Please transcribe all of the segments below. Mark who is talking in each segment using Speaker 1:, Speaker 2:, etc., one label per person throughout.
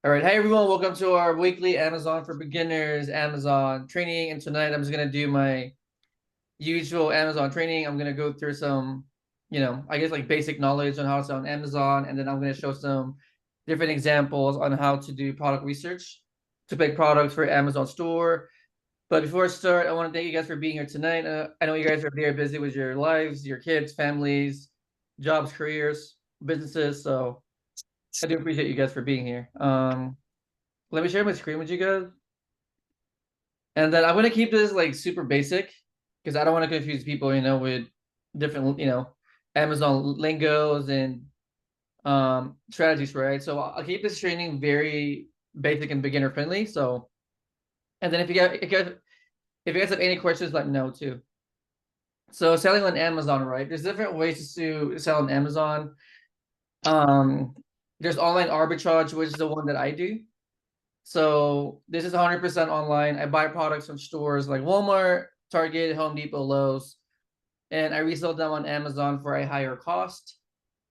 Speaker 1: All right, hey everyone, welcome to our weekly Amazon for Beginners Amazon training. And tonight I'm just gonna do my usual Amazon training. I'm gonna go through some, I guess like basic knowledge on how to sell on Amazon, and then I'm gonna show some different examples on how to do product research to pick products for Amazon store. But before I start, I want to thank you guys for being here tonight. I know you guys are very busy with your lives, your kids, families, jobs, careers, businesses. So I do appreciate you guys for being here. Let me share my screen with you guys. And then I'm gonna keep this like super basic because I don't want to confuse people, with different, Amazon lingos and strategies, right? So I'll keep this training very basic and beginner friendly. So, and then if you guys have any questions, let me know too. So selling on Amazon, right? There's different ways to sell on Amazon. Um, there's online arbitrage, which is the one that I do. So this is 100% online. I buy products from stores like Walmart, Target, Home Depot, Lowe's, and I resell them on Amazon for a higher cost.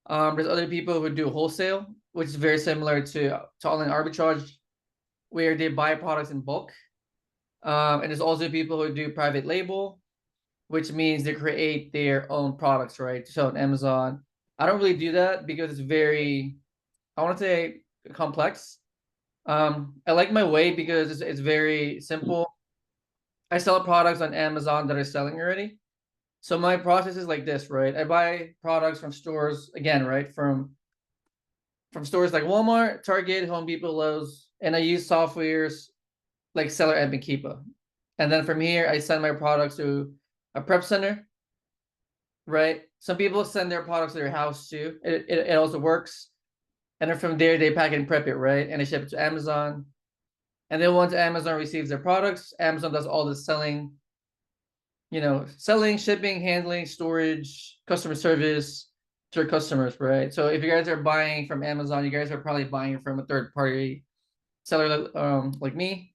Speaker 1: There's other people who do wholesale, which is very similar to online arbitrage, where they buy products in bulk. And there's also people who do private label, which means they create their own products, right, to sell on Amazon. I don't really do that because it's very, I want to say, complex. I like my way because it's very simple. I sell products on Amazon that are selling already. So my process is like this, right? I buy products from stores again, right? From stores like Walmart, Target, Home Depot, Lowe's, and I use softwares like Seller and Keepa. And then from here, I send my products to a prep center, right? Some people send their products to their house too. It also works. And then from there, they pack and prep it, right? And they ship it to Amazon. And then once Amazon receives their products, Amazon does all the selling, selling, shipping, handling, storage, customer service to their customers, right? So if you guys are buying from Amazon, you guys are probably buying from a third party seller like me.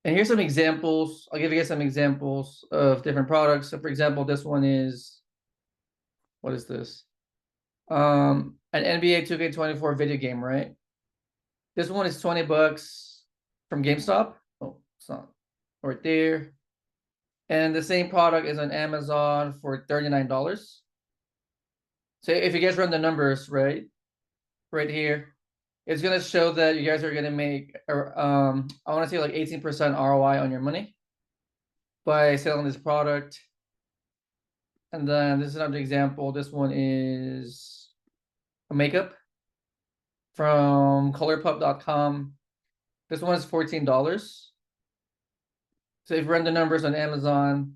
Speaker 1: And here's some examples. I'll give you guys some examples of different products. So for example, this one is, what is this? An NBA 2K24 video game, right? This one is 20 bucks from GameStop. Oh, it's not right there. And the same product is on Amazon for $39. So if you guys run the numbers, right here, it's gonna show that you guys are gonna make, I want to say like 18% ROI on your money by selling this product. And then this is another example. This one is a makeup from ColorPup.com. This one is $14. So if you run the numbers on Amazon,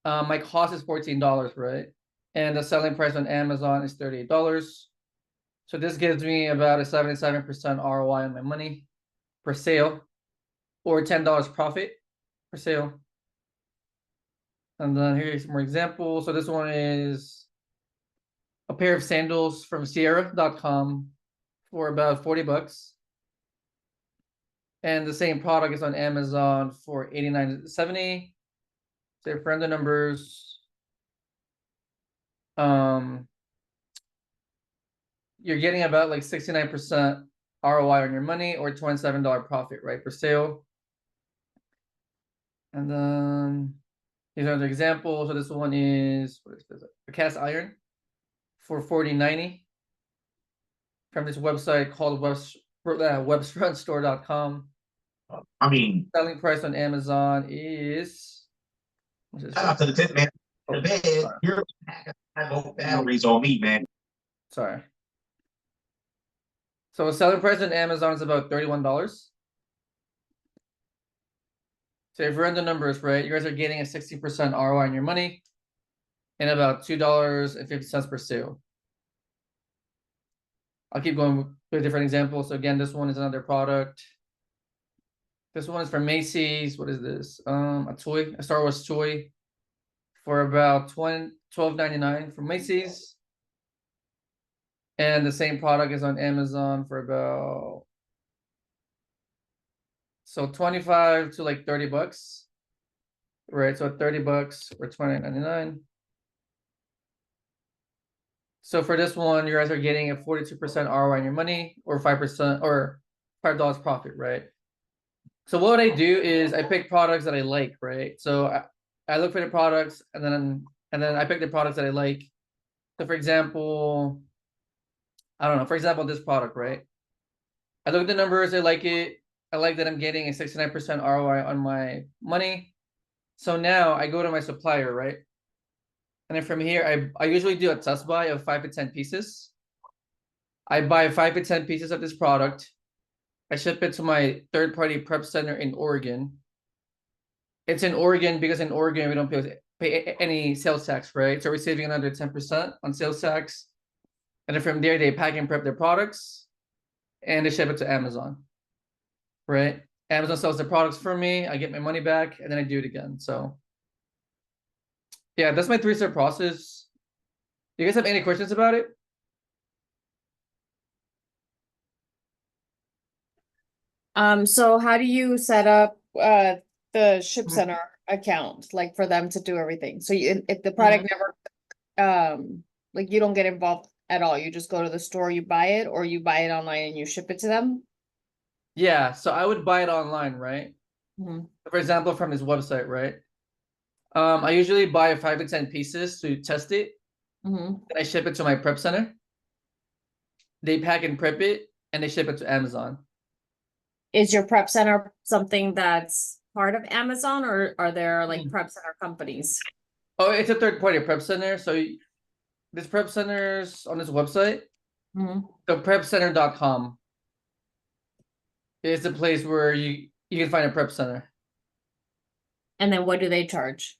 Speaker 1: my cost is $14, right? And the selling price on Amazon is $38. So this gives me about a 77% ROI on my money per sale, or $10 profit per sale. And then here's more examples. So this one is a pair of sandals from Sierra.com for about 40 bucks. And the same product is on Amazon for $89.70. So if run the numbers, you're getting about like 69% ROI on your money, or $27 profit, right, per sale. And then here's another example. So this one is, what is this? A cast iron for $40.90 from this website called webfrontstore.com.
Speaker 2: I mean,
Speaker 1: Selling price on Amazon is,
Speaker 2: shout out to the tip man.
Speaker 1: Oh,
Speaker 2: The bed,
Speaker 1: sorry.
Speaker 2: you're both batteries on me, man.
Speaker 1: Sorry. So selling price on Amazon is about $31. So if you run the numbers, right, you guys are getting a 60% ROI on your money and about $2.50 per sale. I'll keep going with different examples. So again, this one is another product. This one is from Macy's. What is this? A toy, a Star Wars toy for about $12.99 from Macy's. And the same product is on Amazon for about, so 25 to like 30 bucks. Right, so 30 bucks or $20.99. So for this one, you guys are getting a 42% ROI on your money, or 5% or $5 profit, right? So what I do is I pick products that I like, right? So I look for the products, and then I pick the products that I like. So for example, I don't know, for example, this product, right? I look at the numbers, I like it. I like that I'm getting a 69% ROI on my money. So now I go to my supplier, right? And then from here, I usually do a test buy of 5 to 10 pieces. I buy 5 to 10 pieces of this product. I ship it to my third-party prep center in Oregon. It's in Oregon because in Oregon we don't pay any sales tax, right? So we're saving another 10% on sales tax. And then from there, they pack and prep their products and they ship it to Amazon, right? Amazon sells the products for me. I get my money back and then I do it again. So yeah, that's my 3-step process. You guys have any questions about it?
Speaker 3: So how do you set up the ship center account, like for them to do everything? So if the product never like you don't get involved at all, you just go to the store, you buy it, or you buy it online and you ship it to them?
Speaker 1: Yeah, so I would buy it online, right?
Speaker 3: Mhm.
Speaker 1: For example, from his website, right? I usually buy 5 to 10 pieces to test it.
Speaker 3: Mhm.
Speaker 1: Then I ship it to my prep center. They pack and prep it and they ship it to Amazon.
Speaker 3: Is your prep center something that's part of Amazon, or are there like
Speaker 1: Mm.
Speaker 3: prep center companies?
Speaker 1: Oh, it's a third-party prep center. So this prep center's on this website.
Speaker 3: Mhm.
Speaker 1: So prepcenter.com is the place where you can find a prep center.
Speaker 3: And then what do they charge?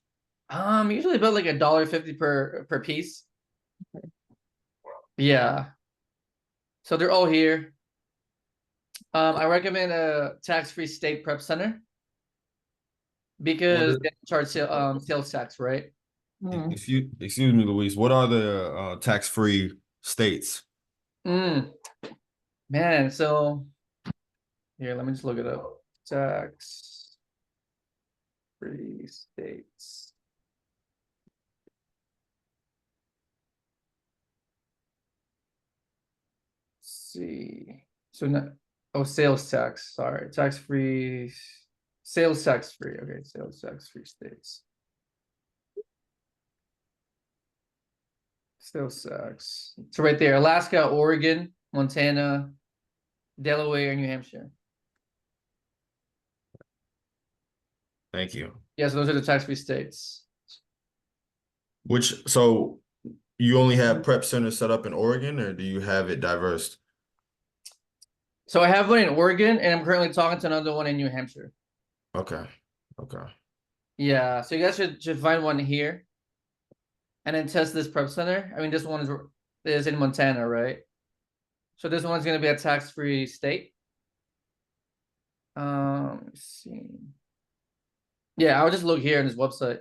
Speaker 1: Usually about like $1.50 per piece. Yeah. So they're all here. I recommend a tax-free state prep center because they charge sales tax, right?
Speaker 3: Mhm.
Speaker 4: Excuse me, Luis. What are the tax-free states?
Speaker 1: Man, so here, let me just look it up. Tax-free states. See. So not sales tax. Sorry, tax-free, sales tax-free. Okay, sales tax-free states. Sales tax. So right there, Alaska, Oregon, Montana, Delaware, and New Hampshire.
Speaker 4: Thank you.
Speaker 1: Yes, those are the tax-free states.
Speaker 4: So you only have prep centers set up in Oregon, or do you have it diverse?
Speaker 1: So I have one in Oregon, and I'm currently talking to another one in New Hampshire.
Speaker 4: Okay. Okay.
Speaker 1: Yeah, so you guys should find one here, and then test this prep center. I mean, this one is in Montana, right? So this one's gonna be a tax-free state. Let's see. Yeah, I'll just look here on this website,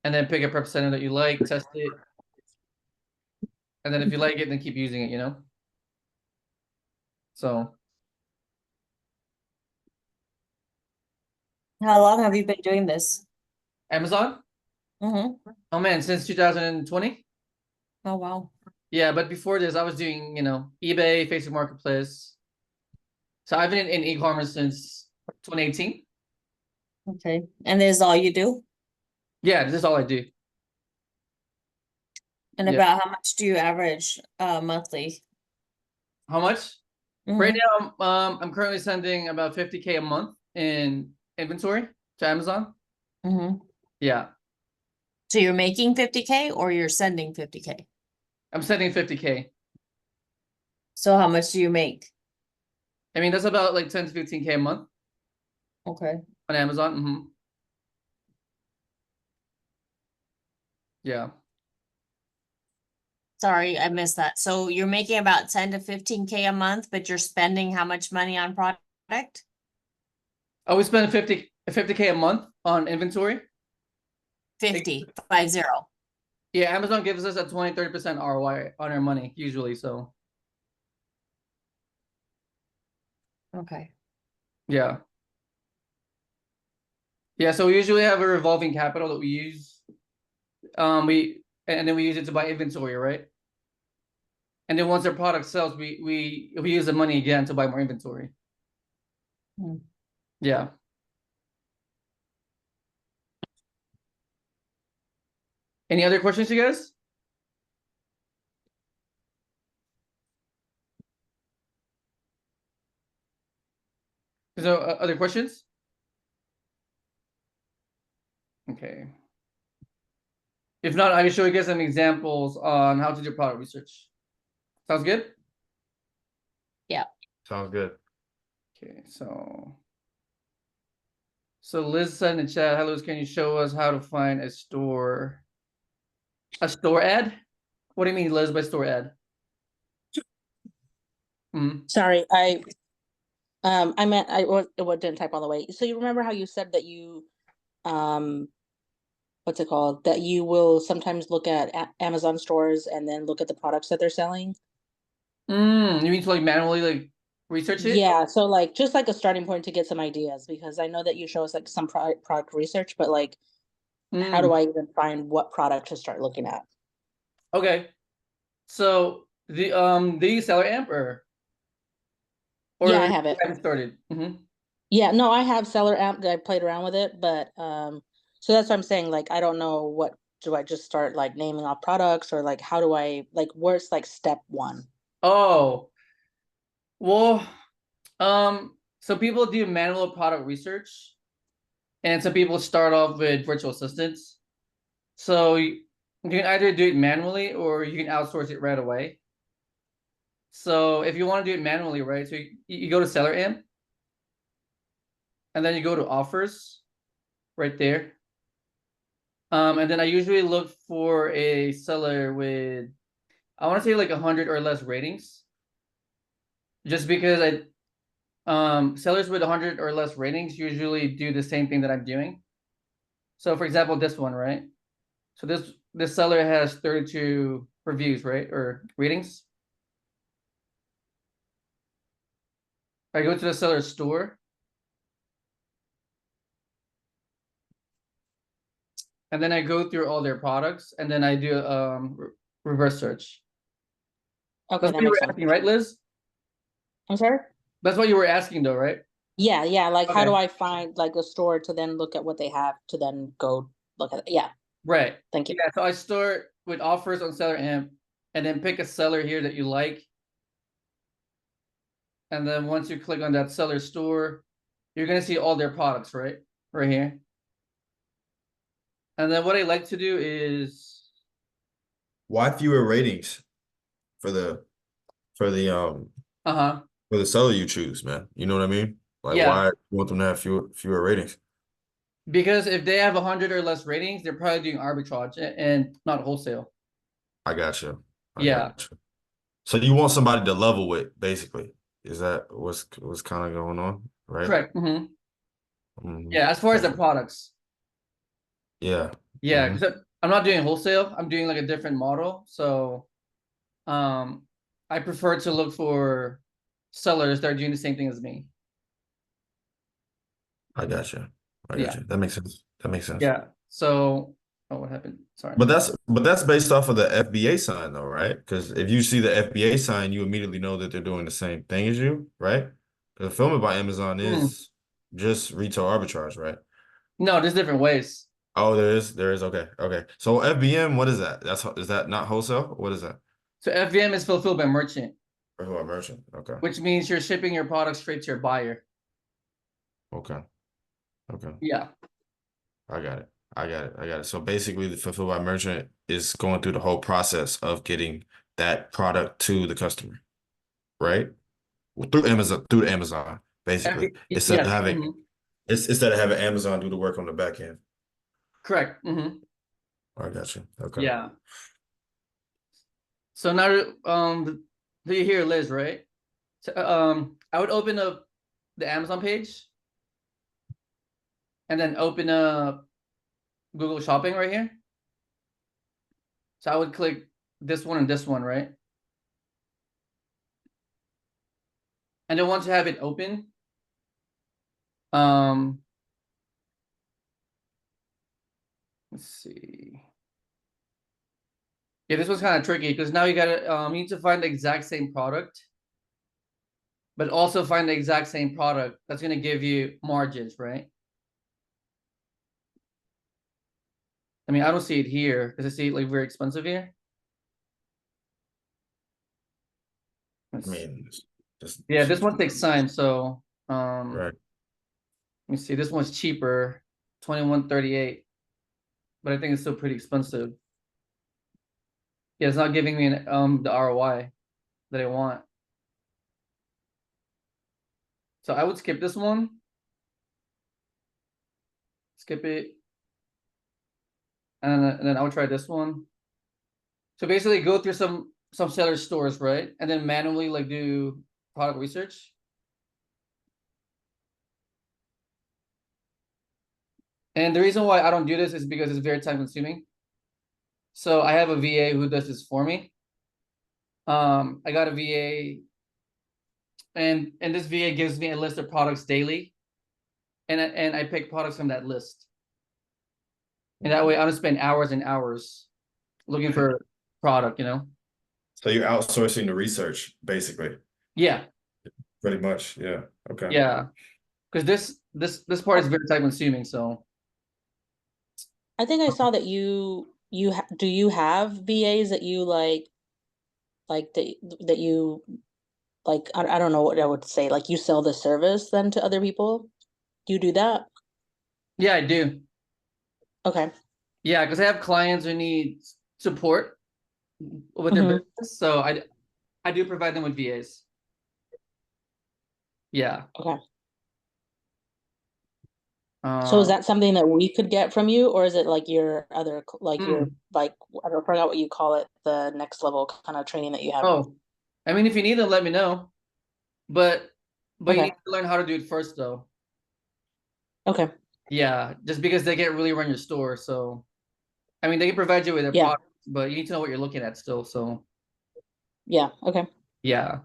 Speaker 1: and then pick a prep center that you like, test it, and then if you like it, then keep using it. You know. So
Speaker 3: How long have you been doing this?
Speaker 1: Amazon.
Speaker 3: Mm-hmm.
Speaker 1: Oh man, since 2020.
Speaker 3: Oh, wow.
Speaker 1: Yeah, but before this, I was doing, eBay, Facebook Marketplace. So I've been in e-commerce since 2018.
Speaker 3: Okay. And this is all you do?
Speaker 1: Yeah, this is all I do.
Speaker 3: And
Speaker 1: Yeah.
Speaker 3: about how much do you average monthly?
Speaker 1: How much? Right
Speaker 3: Mhm.
Speaker 1: now, I'm currently sending about 50K a month in inventory to Amazon.
Speaker 3: Mhm.
Speaker 1: Yeah,
Speaker 3: So you're making 50K or you're sending 50K?
Speaker 1: I'm sending 50K.
Speaker 3: So how much do you make?
Speaker 1: I mean, that's about like 10 to 15K a month
Speaker 3: Okay.
Speaker 1: on Amazon. Yeah.
Speaker 3: Sorry, I missed that. So you're making about 10 to 15K a month, but you're spending how much money on product?
Speaker 1: I would spend 50K a month on inventory.
Speaker 3: 50, 50.
Speaker 1: Yeah, Amazon gives us a 20-30% ROI on our money usually. So
Speaker 3: Okay.
Speaker 1: yeah. Yeah, so we usually have a revolving capital that we use. and then we use it to buy inventory, right? And then once their product sells, we use the money again to buy more inventory.
Speaker 3: Hmm.
Speaker 1: Yeah. Any other questions, you guys? Is there other questions? Okay. If not, I can show you guys some examples on how to do product research. Sounds good?
Speaker 4: Sounds good.
Speaker 1: Okay, so Liz said in the chat, "Hello, can you show us how to find a store ad? What do you mean, Liz, by store ad?" Hmm.
Speaker 5: Sorry, I meant didn't type all the way. So you remember how you said that you, what's it called? That you will sometimes look at Amazon stores and then look at the products that they're selling?
Speaker 1: You mean to like manually like research it?
Speaker 5: Yeah, so like just like a starting point to get some ideas, because I know that you show us like some product research, but like how do
Speaker 1: Mm,
Speaker 5: I even find what product to start looking at?
Speaker 1: okay. So the seller amp
Speaker 5: Yeah,
Speaker 1: or
Speaker 5: I
Speaker 1: you
Speaker 5: have it.
Speaker 1: haven't started.
Speaker 5: Yeah, no, I have Seller Amp. I played around with it, but so that's what I'm saying. Like, I don't know, what do I just start like naming off products, or like how do I like, where's like step one?
Speaker 1: Oh, well, so people do manual product research, and some people start off with virtual assistants. So you can either do it manually or you can outsource it right away. So if you want to do it manually, right? So you go to Seller Amp, and then you go to offers right there. And then I usually look for a seller with, I want to say like 100 or less ratings, just because sellers with 100 or less ratings usually do the same thing that I'm doing. So for example, this one, right? So this seller has 32 reviews, right? Or ratings. I go to the seller's store, and then I go through all their products, and then I do reverse search.
Speaker 5: Okay,
Speaker 1: That's what
Speaker 5: that
Speaker 1: you were
Speaker 5: makes sense.
Speaker 1: asking, right, Liz?
Speaker 5: I'm sorry?
Speaker 1: That's what you were asking, though, right?
Speaker 5: Yeah, like how
Speaker 1: Okay.
Speaker 5: do I find like a store to then look at what they have to then go look at it? Yeah,
Speaker 1: Right.
Speaker 5: thank you.
Speaker 1: Yeah. So I start with offers on Seller Amp, and then pick a seller here that you like. And then once you click on that seller store, you're gonna see all their products, right? Right here. And then what I like to do is,
Speaker 4: Why fewer ratings for the for the
Speaker 1: uh-huh.
Speaker 4: for the seller you choose, man? You know what I mean? Like,
Speaker 1: Yeah.
Speaker 4: why you want them to have fewer ratings?
Speaker 1: Because if they have 100 or less ratings, they're probably doing arbitrage and not wholesale.
Speaker 4: I got you. I
Speaker 1: Yeah.
Speaker 4: got you. So you want somebody to level with, basically. Is that what's kind of going on, right?
Speaker 1: Correct. Yeah. As far as the
Speaker 4: Okay.
Speaker 1: products.
Speaker 4: Yeah.
Speaker 1: Yeah. Because I'm not doing wholesale. I'm doing like a different model. So I prefer to look for sellers that are doing the same thing as me.
Speaker 4: I got you. I got
Speaker 1: Yeah.
Speaker 4: you. That makes sense. That makes sense.
Speaker 1: Yeah. So, oh, what happened? Sorry.
Speaker 4: But that's based off of the FBA sign though, right? Because if you see the FBA sign, you immediately know that they're doing the same thing as you, right? Because Fulfillment by Amazon is just retail arbitrage, right?
Speaker 1: No, there's different ways.
Speaker 4: Oh, there is. Okay, okay. So FBM, what is that? Is that not wholesale? What is that?
Speaker 1: So FVM is fulfilled by merchant,
Speaker 4: Or who, a merchant? Okay,
Speaker 1: which means you're shipping your product straight to your buyer.
Speaker 4: okay, okay.
Speaker 1: Yeah.
Speaker 4: I got it. I got it. I got it. So basically, the fulfilled by merchant is going through the whole process of getting that product to the customer, right? Well, through Amazon, basically. Instead of
Speaker 1: Yes.
Speaker 4: having instead of having Amazon do the work on the back end.
Speaker 1: Correct.
Speaker 4: I got you. Okay.
Speaker 1: Yeah. So now, do you hear Liz, right? So, I would open up the Amazon page and then open up Google Shopping right here. So I would click this one and this one, right? And then once you have it open, let's see. Yeah, this was kind of tricky because now you gotta you need to find the exact same product, but also find the exact same product that's gonna give you margins, right? I mean, I don't see it here because I see it like very expensive here.
Speaker 4: I mean, just
Speaker 1: Yeah, this one takes time. So,
Speaker 4: right.
Speaker 1: let me see. This one's cheaper, 21.38, but I think it's still pretty expensive. Yeah, it's not giving me the ROI that I want. So I would skip this one. Skip it. And then I would try this one. So basically go through some seller stores, right? And then manually like do product research. And the reason why I don't do this is because it's very time consuming. So I have a VA who does this for me. I got a VA and this VA gives me a list of products daily. And I pick products from that list. And that way I don't spend hours and hours looking for product, you know?
Speaker 4: So you're outsourcing the research, basically.
Speaker 1: Yeah,
Speaker 4: Pretty much. Yeah. Okay.
Speaker 1: yeah. Because this part is very time consuming, so
Speaker 5: I think I saw that do you have VAs that you like that you like I don't know what I would say, like you sell the service then to other people? Do you do that?
Speaker 1: yeah, I do.
Speaker 5: Okay.
Speaker 1: Yeah, because I have clients who need support with their
Speaker 5: Mhm.
Speaker 1: business, so I do provide them with VAs. Yeah.
Speaker 5: Okay. So is that something that we could get from you, or is it like your other like your
Speaker 1: mm,
Speaker 5: like I don't forgot what you call it, the next level kind of training that you have?
Speaker 1: oh, I mean, if you need them, let me know. But you
Speaker 5: Okay.
Speaker 1: need to learn how to do it first, though.
Speaker 5: Okay.
Speaker 1: Yeah, just because they can't really run your store, so I mean, they can provide you with their
Speaker 5: Yeah.
Speaker 1: product, but you need to know what you're looking at still. So
Speaker 5: Yeah. Okay.
Speaker 1: yeah,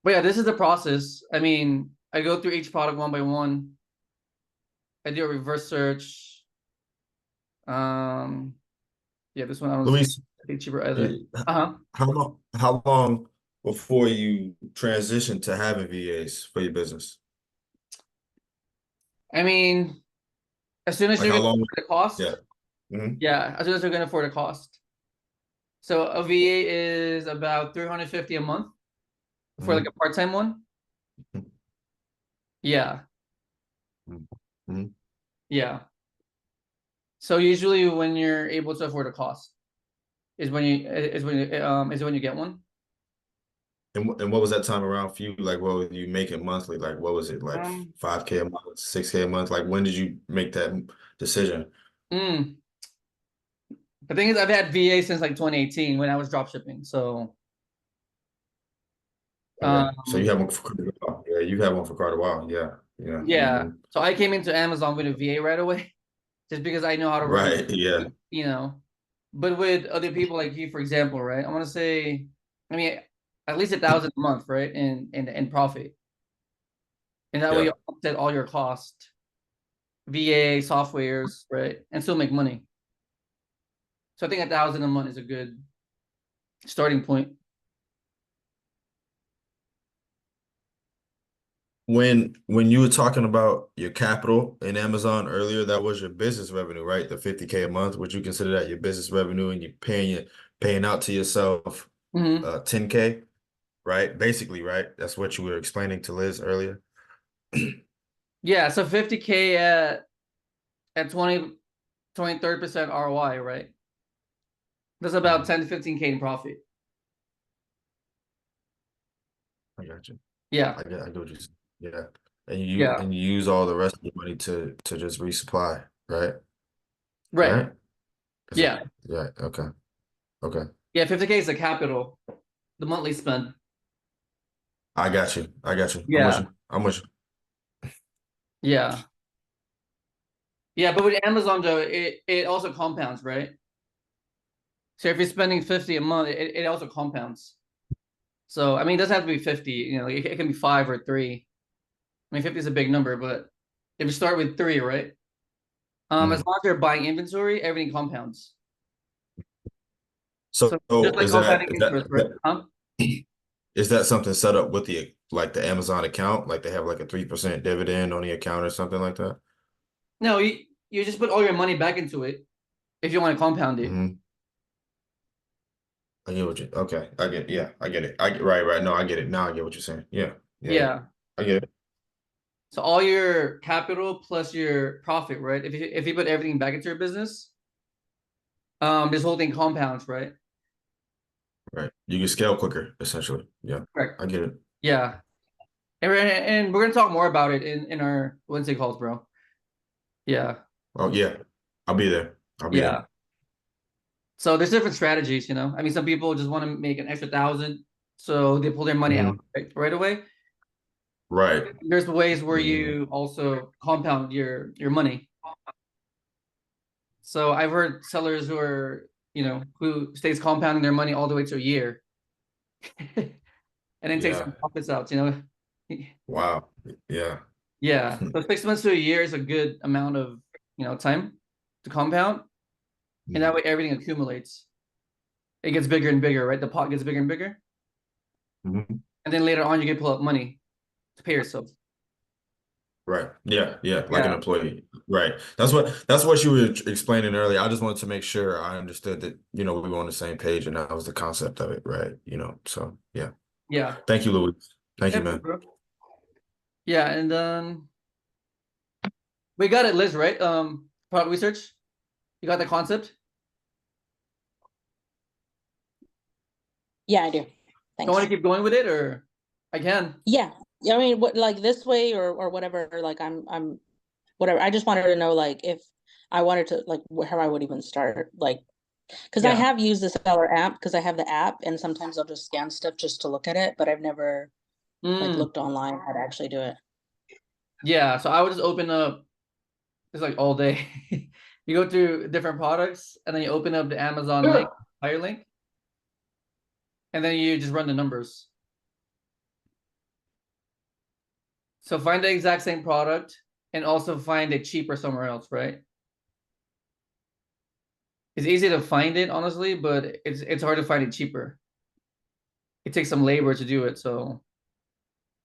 Speaker 1: but yeah, this is the process. I mean, I go through each product one by one. I do a reverse search. Um, yeah, this one I don't
Speaker 4: Luis,
Speaker 1: think cheaper either.
Speaker 4: eh,
Speaker 1: Uh-huh.
Speaker 4: how long before you transition to having VAs for your business?
Speaker 1: I mean, as soon as
Speaker 4: Like
Speaker 1: you're
Speaker 4: how
Speaker 1: gonna
Speaker 4: long?
Speaker 1: afford the cost,
Speaker 4: Yeah. Mhm.
Speaker 1: yeah, as soon as you're gonna afford the cost. So a VA is about 350 a month for like
Speaker 4: Mhm.
Speaker 1: a part-time one.
Speaker 4: Mhm.
Speaker 1: Yeah,
Speaker 4: Mhm.
Speaker 1: yeah. So usually when you're able to afford a cost is when you get one.
Speaker 4: And what was that time around for you? Like, what were you making monthly? Like, what was it like?
Speaker 1: Um,
Speaker 4: 5K a month, 6K a month? Like, when did you make that decision?
Speaker 1: mm, the thing is, I've had VA since like 2018 when I was drop shipping. So,
Speaker 4: Okay, so you
Speaker 1: um,
Speaker 4: have one for quite a while. Yeah, you had one for quite a while. Yeah, yeah.
Speaker 1: yeah.
Speaker 4: Mhm.
Speaker 1: So I came into Amazon with a VA right away, just because I know how to run,
Speaker 4: Right. Yeah.
Speaker 1: you know. But with other people like you, for example, right? I want to say, I mean, at least 1,000 a month, right? In profit, and that way
Speaker 4: Yeah.
Speaker 1: you offset all your cost, VA softwares, right, and still make money. So I think 1,000 a month is a good starting point.
Speaker 4: When you were talking about your capital in Amazon earlier, that was your business revenue, right? The 50K a month. Would you consider that your business revenue and you're paying out to yourself
Speaker 1: Hmm
Speaker 4: 10K, right? Basically, right? That's what you were explaining to Liz earlier.
Speaker 1: Yeah, so 50K at 30% ROI, right? That's about 10 to 15K in profit.
Speaker 4: I got you.
Speaker 1: Yeah,
Speaker 4: I get what you said. Yeah.
Speaker 1: yeah,
Speaker 4: And you use all the rest of the money to just resupply, right?
Speaker 1: right.
Speaker 4: Right? Is it,
Speaker 1: Yeah,
Speaker 4: yeah, okay. Okay.
Speaker 1: yeah. 50K is the capital, the monthly spend.
Speaker 4: I got you. I got you. I'm with
Speaker 1: Yeah,
Speaker 4: you. I'm with you.
Speaker 1: yeah, yeah. But with Amazon though, it also compounds, right? So if you're spending 50 a month, it also compounds. So I mean, it doesn't have to be 50. You know, it can be 5 or 3. I mean, 50 is a big number, but if you start with 3, right? As
Speaker 4: Mm,
Speaker 1: long as you're buying inventory, everything compounds. So just like
Speaker 4: is that
Speaker 1: compounding interest, right? Huh?
Speaker 4: is that something set up with the like the Amazon account? Like they have like a 3% dividend on the account or something like that?
Speaker 1: No, you just put all your money back into it if you want to compound it.
Speaker 4: Mm-hmm. I get what you okay. I get yeah, I get it. I get right. No, I get it. Now I get what you're saying. Yeah.
Speaker 1: Yeah.
Speaker 4: I get it.
Speaker 1: So all your capital plus your profit, right? If you put everything back into your business, this whole thing compounds, right?
Speaker 4: Right. You can scale quicker, essentially. Yeah.
Speaker 1: Correct.
Speaker 4: I get it.
Speaker 1: Yeah. And we're gonna talk more about it in our Wednesday calls, bro. Yeah.
Speaker 4: Oh yeah. I'll be there. I'll be
Speaker 1: Yeah.
Speaker 4: there.
Speaker 1: So there's different strategies, you know. I mean, some people just want to make an extra 1,000, so they pull their money out right away.
Speaker 4: Right.
Speaker 1: There's ways where
Speaker 4: Mhm.
Speaker 1: you also compound your money. So I've heard sellers who are, who stays compounding their money all the way to a year, and then take
Speaker 4: Yeah.
Speaker 1: some profits out, you know.
Speaker 4: Wow. Yeah.
Speaker 1: Yeah. So 6 months to a year is a good amount of, time to compound, and that way everything accumulates. It gets bigger and bigger, right? The pot gets bigger and bigger,
Speaker 4: Mhm.
Speaker 1: and then later on you get pull up money to pay yourself.
Speaker 4: Right. Yeah. Yeah. Like an
Speaker 1: Yeah.
Speaker 4: employee. Right. That's what you were explaining earlier. I just wanted to make sure I understood that, we were on the same page and that was the concept of it, right? So yeah.
Speaker 1: Yeah.
Speaker 4: Thank you, Louis. Thank you,
Speaker 1: Yeah,
Speaker 4: man.
Speaker 1: bro. Yeah, and we got it, Liz, right? Product research. You got the concept?
Speaker 5: Yeah, I do.
Speaker 1: You want to
Speaker 5: Thanks.
Speaker 1: keep going with it, or I can?
Speaker 5: Yeah. Yeah, I mean, what like this way or whatever, like I'm whatever. I just wanted to know like if I wanted to like how I would even start like because I
Speaker 1: Yeah.
Speaker 5: have used the seller app because I have the app and sometimes I'll just scan stuff just to look at it, but I've never like
Speaker 1: Mm,
Speaker 5: looked online how to actually do it.
Speaker 1: yeah. So I would just open up. It's like all day. You go through different products, and then you open up the Amazon link, higher link, and then you just run the numbers. So find the exact same product, and also find it cheaper somewhere else, right? It's easy to find it, honestly, but it's hard to find it cheaper. It takes some labor to do it. So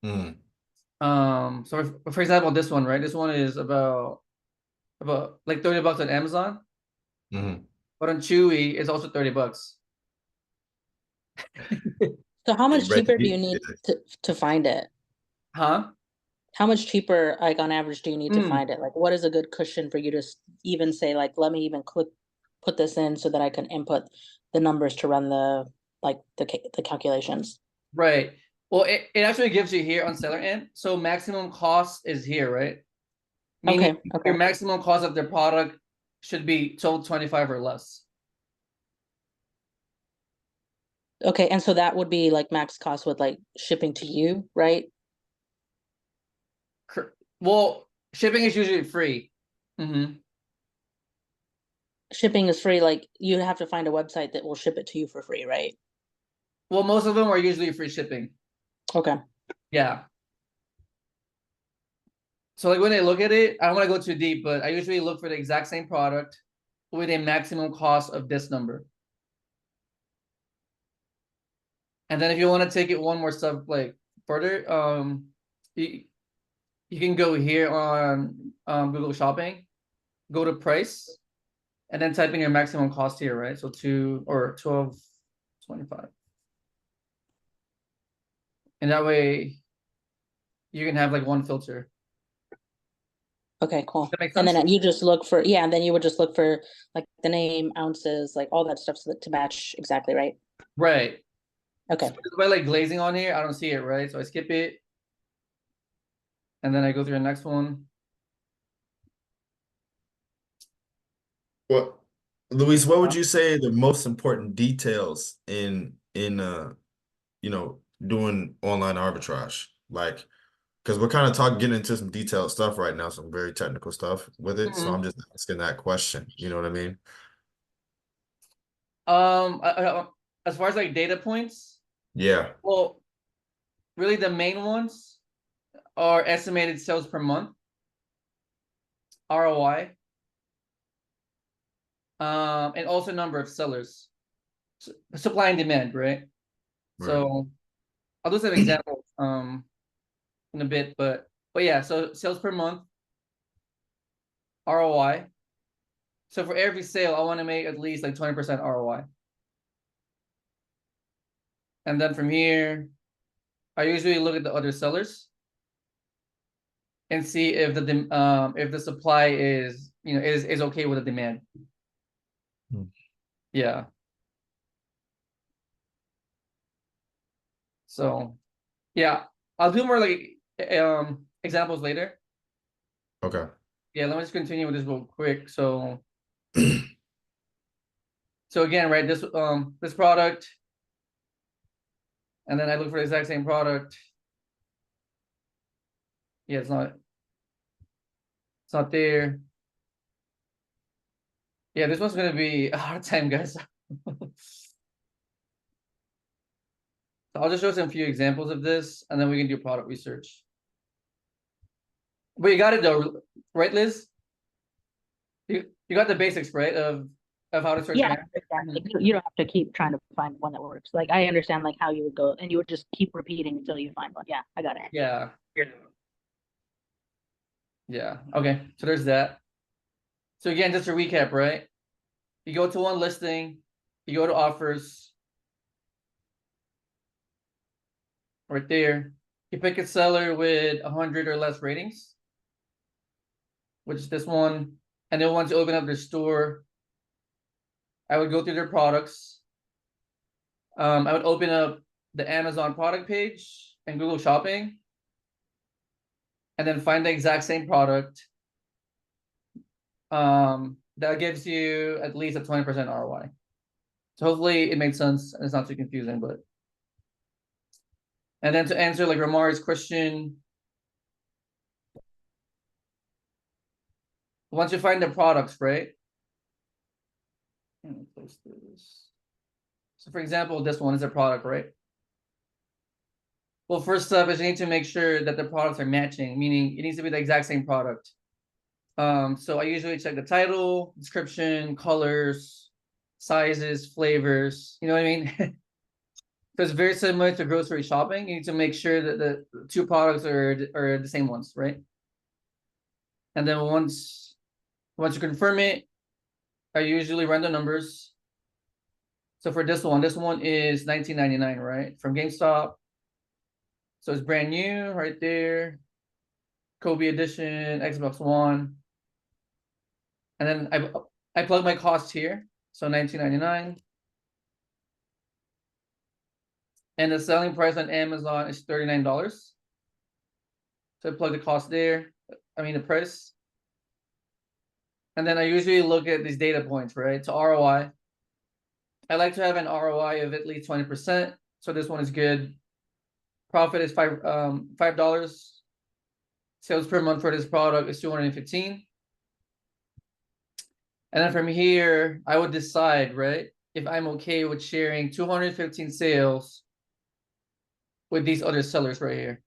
Speaker 4: Mm.
Speaker 1: so for example, this one, right? This one is about like $30 on Amazon,
Speaker 4: Mhm.
Speaker 1: but on Chewy it's also $30.
Speaker 5: So how much
Speaker 4: Right.
Speaker 5: cheaper do you need to find it?
Speaker 1: Huh?
Speaker 5: How much cheaper, like on average, do you need to
Speaker 1: Hmm.
Speaker 5: find it? Like, what is a good cushion for you to even say, like, let me even put this in so that I can input the numbers to run the calculations.
Speaker 1: Right. Well, it actually gives you here on seller end. So maximum cost is here, right? Meaning
Speaker 5: Okay, okay,
Speaker 1: your maximum cost of their product should be $12.25 or less.
Speaker 5: okay. And so that would be like max cost with like shipping to you, right?
Speaker 1: Well, shipping is usually free. Mm-hmm.
Speaker 5: Shipping is free. Like you have to find a website that will ship it to you for free, right?
Speaker 1: Well, most of them are usually free shipping.
Speaker 5: Okay.
Speaker 1: Yeah. So like when I look at it, I don't want to go too deep, but I usually look for the exact same product with a maximum cost of this number. And then if you want to take it one more step like further, you can go here on Google Shopping, go to price, and then type in your maximum cost here, right? So 12.25. And that way you can have like one filter.
Speaker 5: Okay, cool.
Speaker 1: That makes
Speaker 5: And
Speaker 1: sense?
Speaker 5: then you just look for, yeah, and then you would just look for like the name, ounces, like all that stuff so that to match exactly, right?
Speaker 1: Right.
Speaker 5: Okay.
Speaker 1: So by like glazing on here, I don't see it, right? So I skip it. And then I go through the next one.
Speaker 4: Well, Luis, what would you say the most important details in doing online arbitrage? Like, because we're kind of getting into some detailed stuff right now, some very technical stuff with it. So I'm just asking that question. You know what I mean?
Speaker 1: As far as like data points,
Speaker 4: Yeah.
Speaker 1: well, really the main ones are estimated sales per month, ROI, and also number of sellers. supply and demand, right? So I'll do some examples in a bit, but yeah, so sales per month, ROI. So for every sale, I want to make at least like 20% ROI. And then from here, I usually look at the other sellers and see if the supply is, you know, is okay with the demand. Yeah. So yeah, I'll do more like examples later.
Speaker 4: Okay.
Speaker 1: Yeah, let me just continue with this real quick. So so again, right, this product, and then I look for the exact same product. Yeah, it's not there. Yeah, this one's gonna be a hard time, guys. I'll just show some few examples of this, and then we can do product research. But you got it though, right, Liz? You got the basics, right, of how to search.
Speaker 5: Yeah, exactly. You don't have to keep trying to find one that works. Like I understand like how you would go, and you would just keep repeating until you find one. Yeah, I got it.
Speaker 1: Yeah. Yeah. Okay. So there's that. So again, just to recap, right? You go to one listing, you go to offers, right there. You pick a seller with 100 or less ratings, which is this one. And then once you open up their store, I would go through their products. I would open up the Amazon product page and Google Shopping, and then find the exact same product. That gives you at least a 20% ROI. So hopefully it makes sense and it's not too confusing, but. And then to answer like Ramar's question, once you find the products, right? Let me close this. So for example, this one is a product, right? Well, first step is you need to make sure that the products are matching, meaning it needs to be the exact same product. So I usually check the title, description, colors, sizes, flavors, you know what I mean? So it's very similar to grocery shopping. You need to make sure that the two products are the same ones, right? And then once you confirm it, I usually run the numbers. So for this one is $19.99, right? From GameStop. So it's brand new right there. Kobe edition, Xbox One. And then I plug my cost here. So $19.99. And the selling price on Amazon is $39. So I plug the cost there. I mean the price. And then I usually look at these data points, right? So ROI. I like to have an ROI of at least 20%. So this one is good. Profit is $5. Sales per month for this product is 215. And then from here, I would decide, right, if I'm okay with sharing 215 sales with these other sellers right here.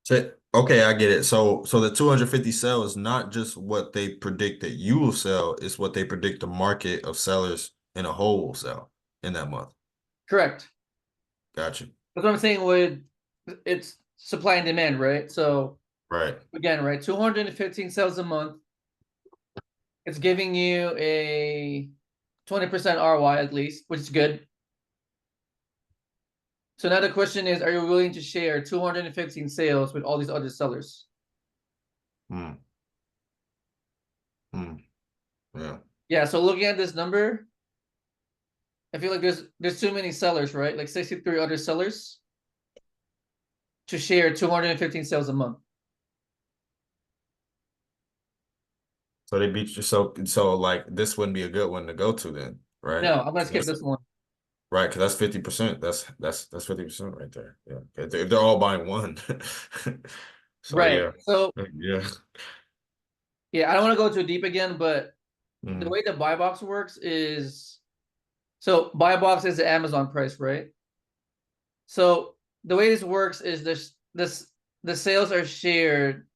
Speaker 4: So, okay, I get it. So the 250 sell is not just what they predict that you will sell, it's what they predict the market of sellers in a whole will sell in that month.
Speaker 1: Correct.
Speaker 4: Gotcha.
Speaker 1: That's what I'm saying with it's supply and demand, right? So
Speaker 4: Right.
Speaker 1: again, right, 215 sales a month. It's giving you a 20% ROI at least, which is good. So now the question is, are you willing to share 215 sales with all these other sellers?
Speaker 4: Yeah.
Speaker 1: Yeah, so looking at this number, I feel like there's too many sellers, right? Like 63 other sellers to share 215 sales a month.
Speaker 4: So they beat you. So like this wouldn't be a good one to go to then, right?
Speaker 1: No, I'm gonna skip this one.
Speaker 4: Right, because that's 50%. That's 50% right there. Yeah. If they're all buying one. So
Speaker 1: Right.
Speaker 4: yeah.
Speaker 1: So
Speaker 4: Yeah.
Speaker 1: yeah, I don't want to go too deep again, but the
Speaker 4: Mhm.
Speaker 1: way the buy box works is, so buy box is the Amazon price, right? So the way this works is the sales are shared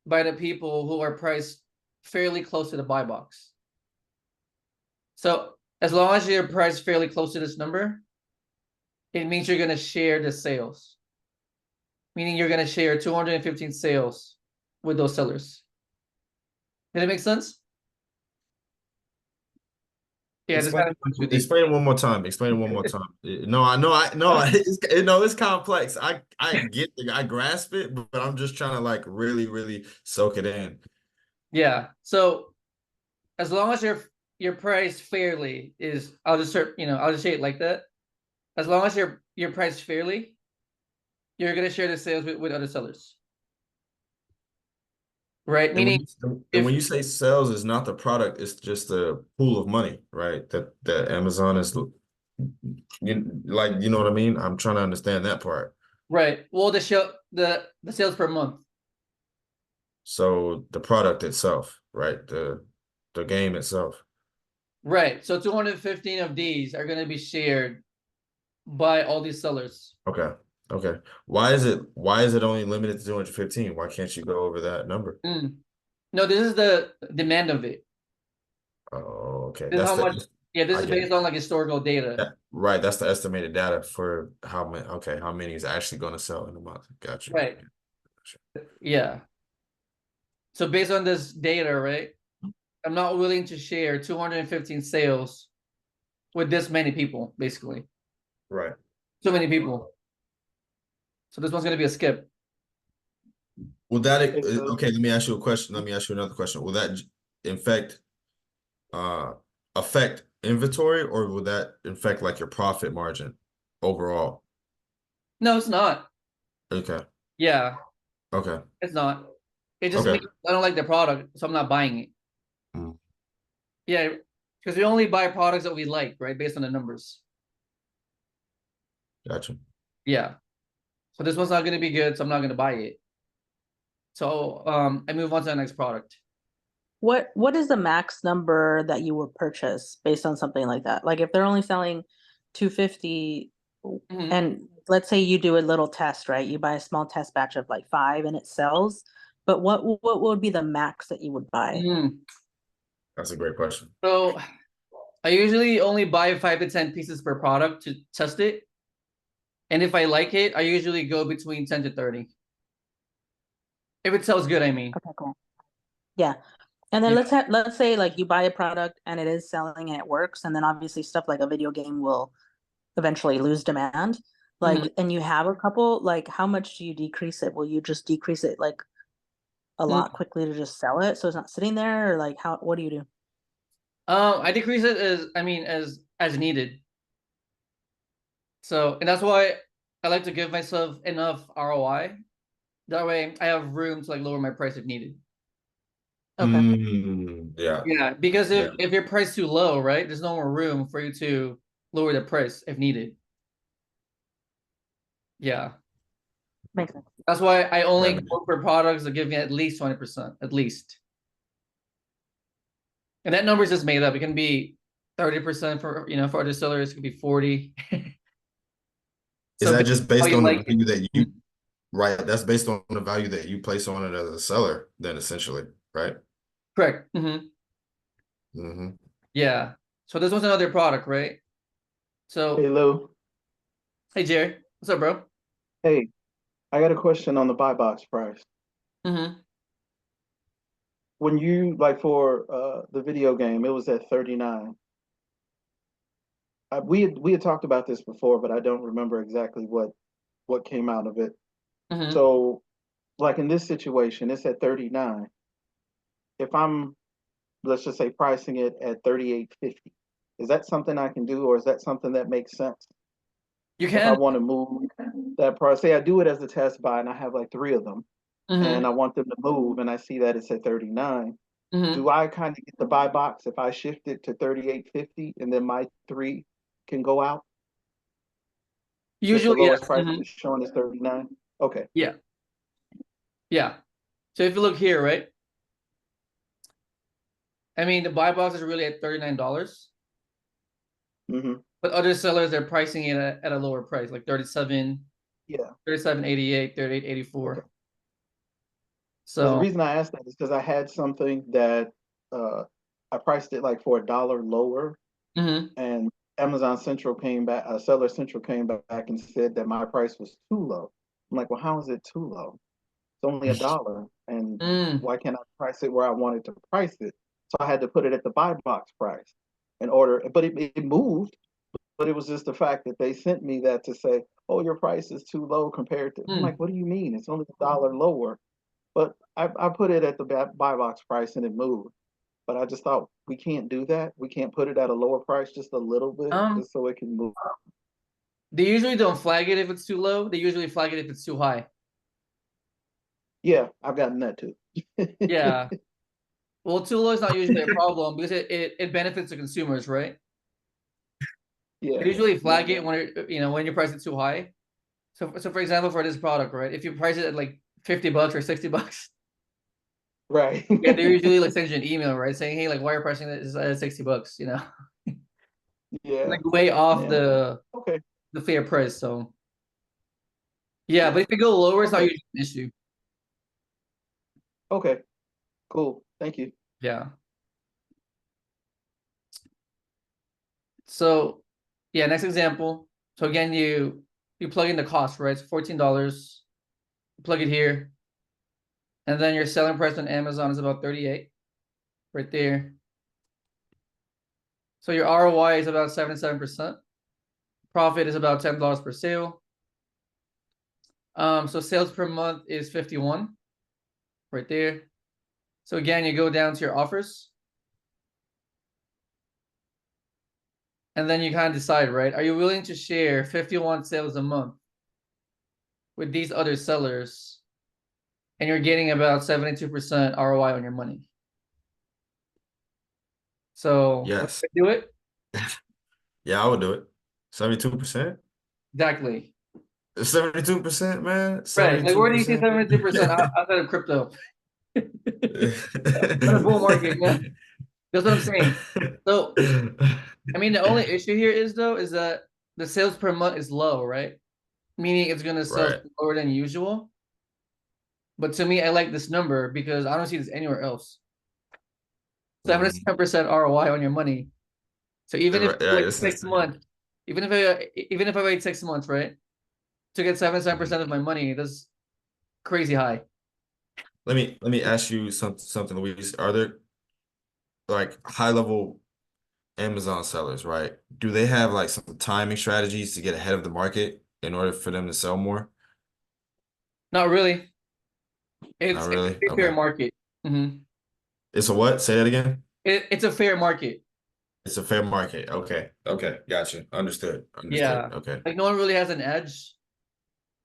Speaker 1: by the people who are priced fairly close to the buy box. So as long as you're priced fairly close to this number, it means you're gonna share the sales. Meaning you're gonna share 215 sales with those sellers. Did it make sense? Yeah, this kind of went too deep.
Speaker 4: Explain it one more time. Explain it one more time. No, I know. It's complex. I get it. I grasp it, but I'm just trying to like really, really soak it in.
Speaker 1: Yeah. So as long as you're priced fairly is I'll just say it like that. As long as you're priced fairly, you're gonna share the sales with other sellers. Right?
Speaker 4: And when
Speaker 1: Meaning
Speaker 4: you,
Speaker 1: if
Speaker 4: when you say sales is not the product, it's just a pool of money, right? That Amazon is, you know what I mean? I'm trying to understand that part.
Speaker 1: right. Well the sales per month.
Speaker 4: So the product itself, right? The game itself.
Speaker 1: Right. So 215 of these are gonna be shared by all these sellers.
Speaker 4: Okay. Okay. Why is it only limited to 215? Why can't you go over that number?
Speaker 1: No, this is the demand of it.
Speaker 4: Oh, okay.
Speaker 1: This is how much. Yeah, this
Speaker 4: I
Speaker 1: is
Speaker 4: get
Speaker 1: based
Speaker 4: it.
Speaker 1: on like historical data.
Speaker 4: Right. That's the estimated data for how many. Okay, how many is actually going to sell in a month? Got you.
Speaker 1: Right. Yeah. So based on this data, right, I'm not willing to share 215 sales with this many people, basically.
Speaker 4: Right.
Speaker 1: So many people. So this one's gonna be a skip.
Speaker 4: Will that
Speaker 6: so-
Speaker 4: okay? Let me ask you a question. Let me ask you another question. Will that in fact affect inventory, or will that affect like your profit margin overall?
Speaker 1: No, it's not.
Speaker 4: Okay.
Speaker 1: Yeah,
Speaker 4: Okay.
Speaker 1: it's not. It just
Speaker 4: Okay.
Speaker 1: means I don't like the product, so I'm not buying it.
Speaker 4: Mm.
Speaker 1: Yeah, because we only buy products that we like, right? Based on the numbers.
Speaker 4: Gotcha.
Speaker 1: Yeah. So this one's not gonna be good, so I'm not gonna buy it. So I move on to the next product.
Speaker 5: What is the max number that you would purchase based on something like that? Like if they're only selling 250
Speaker 1: Mhm.
Speaker 5: and let's say you do a little test, right? You buy a small test batch of like 5 and it sells, but what would be the max that you would buy?
Speaker 4: That's a great question.
Speaker 1: So I usually only buy 5 to 10 pieces per product to test it. And if I like it, I usually go between 10 to 30. If it sells good, I mean.
Speaker 5: Okay, cool. Yeah. And then
Speaker 1: Yeah.
Speaker 5: let's say like you buy a product and it is selling and it works, and then obviously stuff like a video game will eventually lose demand. Like, and you have a couple, like how much do you decrease it? Will you just decrease it like a lot quickly to just sell it so it's not sitting there, or like what do you do?
Speaker 1: I decrease it as needed. So, and that's why I like to give myself enough ROI. That way I have room to like lower my price if needed.
Speaker 5: Okay.
Speaker 4: Yeah.
Speaker 1: Yeah, because
Speaker 4: Yeah.
Speaker 1: if your price too low, right, there's no more room for you to lower the price if needed. Yeah.
Speaker 5: Makes sense.
Speaker 1: That's why I only
Speaker 4: That
Speaker 1: go for products that give me at least 20%, at least. And that number is just made up. It can be 30% for for other sellers, it could be 40.
Speaker 4: Is
Speaker 1: So
Speaker 4: that
Speaker 1: based
Speaker 4: just
Speaker 1: on how
Speaker 4: based
Speaker 1: you
Speaker 4: on the
Speaker 1: like
Speaker 4: value that you,
Speaker 1: it.
Speaker 4: right? That's based on the value that you place on it as a seller, then essentially, right?
Speaker 1: Correct. Yeah. So this was another product, right? So
Speaker 6: Hey Lou,
Speaker 1: hey Jerry, what's up, bro?
Speaker 6: hey, I got a question on the buy box price. When you like for the video game, it was at 39. We had talked about this before, but I don't remember exactly what came out of it. So, like in this situation, it's at 39. If I'm, let's just say, pricing it at 38.50, is that something I can do, or is that something that makes sense?
Speaker 1: You
Speaker 6: If I
Speaker 1: can.
Speaker 6: want to move that price, say I do it as a test buy and I have like 3 of them, and I want them to move, and I see that it's at 39. Do I kind of get the buy box if I shift it to 38.50 and then my 3 can go out? Since the
Speaker 1: Usually, yes.
Speaker 6: lowest price is showing is 39. Okay.
Speaker 1: Yeah. Yeah. So if you look here, right? I mean, the buy box is really at $39. But other sellers, they're pricing it at a lower price, like 37,
Speaker 6: Yeah.
Speaker 1: 37.88, 38.84.
Speaker 6: Okay.
Speaker 1: So
Speaker 6: the reason I asked that is because I had something that I priced it like for $1 lower, and Amazon Central came back, Seller Central came back and said that my price was too low. I'm like, well, how is it too low? It's only $1, and why can't I price it where I wanted to price it? So I had to put it at the buy box price in order, but it moved. But it was just the fact that they sent me that to say, oh, your price is too low compared to. I'm like, what do you mean? It's only $1 lower. But I put it at the buy box price and it moved. But I just thought we can't do that. We can't put it at a lower price just a little bit just so it can move.
Speaker 1: They usually don't flag it if it's too low. They usually flag it if it's too high.
Speaker 6: Yeah, I've gotten that too.
Speaker 1: Yeah. Well, too low is not usually a problem because it benefits the consumers, right?
Speaker 6: Yeah.
Speaker 1: They usually flag it when when you price it too high. So for example, for this product, right? If you price it at like $50 or $60,
Speaker 6: right.
Speaker 1: yeah, they usually like send you an email, right, saying, hey, like, why are you pricing this at $60?
Speaker 6: Yeah.
Speaker 1: Like way off
Speaker 6: Yeah.
Speaker 1: the fair price. So yeah, but if you go lower, it's not usually an issue.
Speaker 6: Okay. Cool. Thank you.
Speaker 1: Yeah. So yeah, next example. So again, you plug in the cost, right? It's $14. Plug it here. And then your selling price on Amazon is about 38 right there. So your ROI is about 77%. Profit is about $10 per sale. So sales per month is 51 right there. So again, you go down to your offers. And then you kind of decide, right? Are you willing to share 51 sales a month with these other sellers? And you're getting about 72% ROI on your money. So
Speaker 4: Yes.
Speaker 1: would you do it?
Speaker 4: Yeah, I would do it. 72%?
Speaker 1: Exactly.
Speaker 4: 72%, man.
Speaker 1: Right. Like, where do you see
Speaker 4: 72%.
Speaker 1: 72% outside of crypto? On a bull market, yeah. That's what I'm saying. So, I mean, the only issue here is that the sales per month is low, right? Meaning it's gonna sell
Speaker 4: Right.
Speaker 1: lower than usual. But to me, I like this number because I don't see this anywhere else. 77% ROI on your money. So even if
Speaker 4: Right, yeah,
Speaker 1: like
Speaker 4: this is
Speaker 1: 6 months, even if I wait 6 months, right, to get 77% of my money, that's crazy high.
Speaker 4: Let me ask you something, Luis. Are there like high level Amazon sellers, right? Do they have like some timing strategies to get ahead of the market in order for them to sell more?
Speaker 1: Not really.
Speaker 4: Not
Speaker 1: It's
Speaker 4: really.
Speaker 1: a fair
Speaker 4: Okay.
Speaker 1: market.
Speaker 4: It's a what? Say that again.
Speaker 1: It's a fair market.
Speaker 4: It's a fair market. Okay. Okay. Gotcha. Understood. Understood.
Speaker 1: Yeah.
Speaker 4: Okay.
Speaker 1: Like no one really has an edge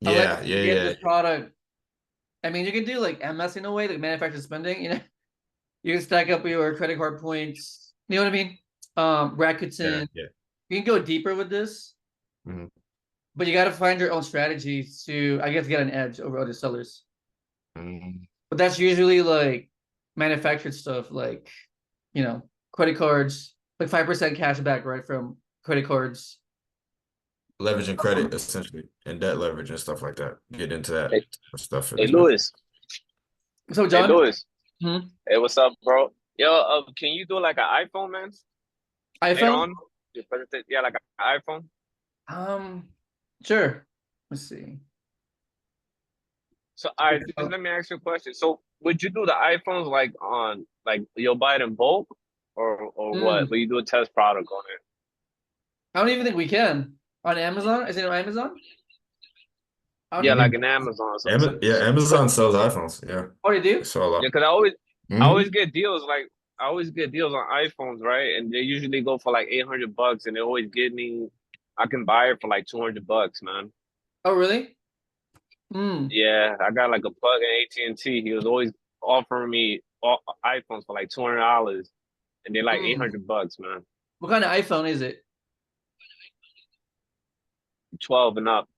Speaker 1: unless
Speaker 4: Yeah.
Speaker 1: you
Speaker 4: Yeah.
Speaker 1: get
Speaker 4: Yeah.
Speaker 1: this product. I mean, you can do like MS in a way, like manufactured spending, You can stack up your credit card points. You know what I mean?
Speaker 4: Yeah.
Speaker 1: Rakuten.
Speaker 4: Yeah.
Speaker 1: You can go deeper with this,
Speaker 4: Mhm.
Speaker 1: but you got to find your own strategies to, I guess, get an edge over other sellers.
Speaker 4: Mhm.
Speaker 1: But that's usually like manufactured stuff, like credit cards, like 5% cash back, right, from credit cards.
Speaker 4: Leveraging credit essentially and debt leverage and stuff like that. Get into that
Speaker 7: Hey,
Speaker 4: stuff
Speaker 7: hey
Speaker 4: as well.
Speaker 7: Louis.
Speaker 1: So,
Speaker 7: Hey
Speaker 1: John,
Speaker 7: Louis. Hey, what's up, bro? Yo, can you do like an iPhone, man? Later
Speaker 1: iPhone?
Speaker 7: on? Yeah, like an iPhone.
Speaker 1: Sure. Let's see.
Speaker 7: So I just let me ask you a question. So would you do the iPhones like on like you'll buy it in bulk or what? Will you do a test product on it?
Speaker 1: I don't even think we can on Amazon. Is it on Amazon? I don't
Speaker 7: Yeah,
Speaker 1: even.
Speaker 7: like an Amazon.
Speaker 4: Yeah, Amazon sells iPhones. Yeah.
Speaker 1: Oh, you do?
Speaker 4: They sell a lot.
Speaker 7: Yeah, because I
Speaker 4: Mhm.
Speaker 7: always get deals like I always get deals on iPhones, right? And they usually go for like $800, and they always give me I can buy it for like $200, man.
Speaker 1: Oh, really? Hmm.
Speaker 7: Yeah, I got like a plug in AT&T. He was always offering me iPhones for like $200, and they're like $800, man.
Speaker 1: What kind of iPhone is it?
Speaker 7: 12 and up.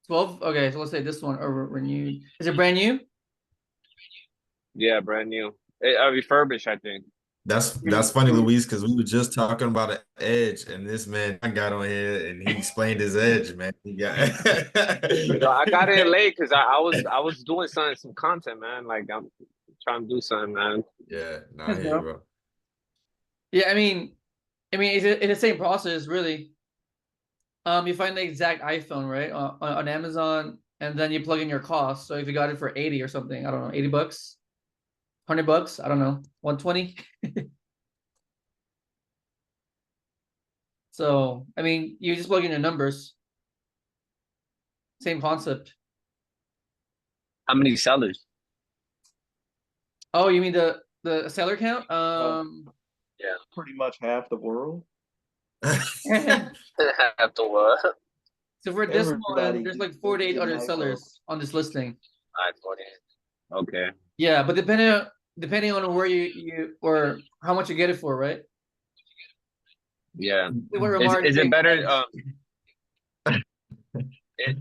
Speaker 1: 12? Okay, so let's say this one or renewed. Is it brand new?
Speaker 7: Yeah, brand new. Refurbished, I think.
Speaker 4: That's funny, Luis, because we were just talking about an edge, and this man got on here and he explained his edge, man. He got
Speaker 7: Yo, I got in late because I was doing some content, man. Like I'm trying to do something, man.
Speaker 4: Yeah, nah, I
Speaker 1: Yes,
Speaker 4: hear you,
Speaker 1: bro.
Speaker 4: bro.
Speaker 1: Yeah, I mean, I mean, it's the same process, really. You find the exact iPhone, right, on Amazon, and then you plug in your cost. So if you got it for 80 or something, I don't know, 80 bucks, 100 bucks, I don't know, 120. So, I mean, you just plug in your numbers. Same concept.
Speaker 7: How many sellers?
Speaker 1: Oh, you mean the seller count?
Speaker 7: Yeah.
Speaker 6: Pretty much half the world.
Speaker 7: After what?
Speaker 1: So for this one,
Speaker 6: Everybody
Speaker 1: there's like
Speaker 6: is
Speaker 1: 4 to 8
Speaker 6: getting
Speaker 1: other
Speaker 6: iPhones.
Speaker 1: sellers on this listing.
Speaker 7: 540. Okay.
Speaker 1: Yeah, but depending on where you or how much you get it for, right?
Speaker 7: Yeah.
Speaker 1: What remarks
Speaker 7: Is it
Speaker 1: make
Speaker 7: better?
Speaker 1: sense.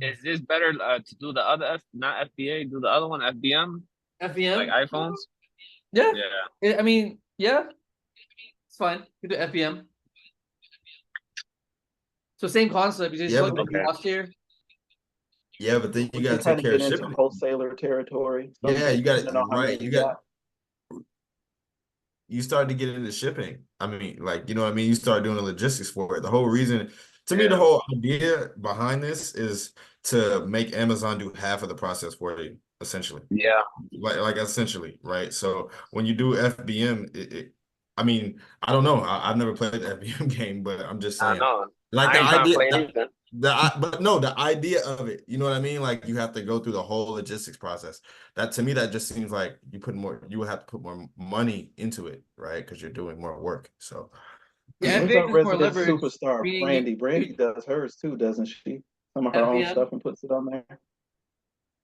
Speaker 7: Is this better to do the other not FBA, do the other one FBM, like
Speaker 1: FBM?
Speaker 7: iPhones?
Speaker 1: Yeah.
Speaker 7: Yeah.
Speaker 1: I mean, yeah, it's fine. You do FBM. So same concept. You just
Speaker 4: Yeah,
Speaker 1: plug
Speaker 4: but
Speaker 1: the
Speaker 7: Okay.
Speaker 1: last year.
Speaker 4: yeah, but then you
Speaker 6: We
Speaker 4: gotta
Speaker 6: can
Speaker 4: take
Speaker 6: kind of
Speaker 4: care of
Speaker 6: get into
Speaker 4: shipping.
Speaker 6: wholesaler territory.
Speaker 4: Yeah, you got
Speaker 6: depending on how many
Speaker 4: right. You
Speaker 6: we
Speaker 4: got you start to get into shipping. I mean, like, you know what I mean? You start doing the logistics for it. The whole reason, to me, the
Speaker 7: Yeah.
Speaker 4: whole idea behind this is to make Amazon do half of the process for you, essentially.
Speaker 7: Yeah.
Speaker 4: Like essentially, right? So when you do FBM, I mean, I don't know. I've never played the FBM game, but I'm just
Speaker 7: I
Speaker 4: saying,
Speaker 7: know.
Speaker 4: like
Speaker 7: I
Speaker 4: the
Speaker 7: ain't trying to
Speaker 4: idea,
Speaker 7: play it either.
Speaker 4: but no, the idea of it, you know what I mean? Like you have to go through the whole logistics process. That to me, that just seems like you would have to put more money into it, right? Because you're doing more work. So
Speaker 1: Yeah,
Speaker 6: Where's
Speaker 1: FBA
Speaker 6: our
Speaker 1: is more
Speaker 6: resident
Speaker 1: leverage.
Speaker 6: superstar,
Speaker 1: Meaning
Speaker 6: Brandy? Brandy does hers too, doesn't she? Some of her own
Speaker 1: FBM.
Speaker 6: stuff and puts it on there.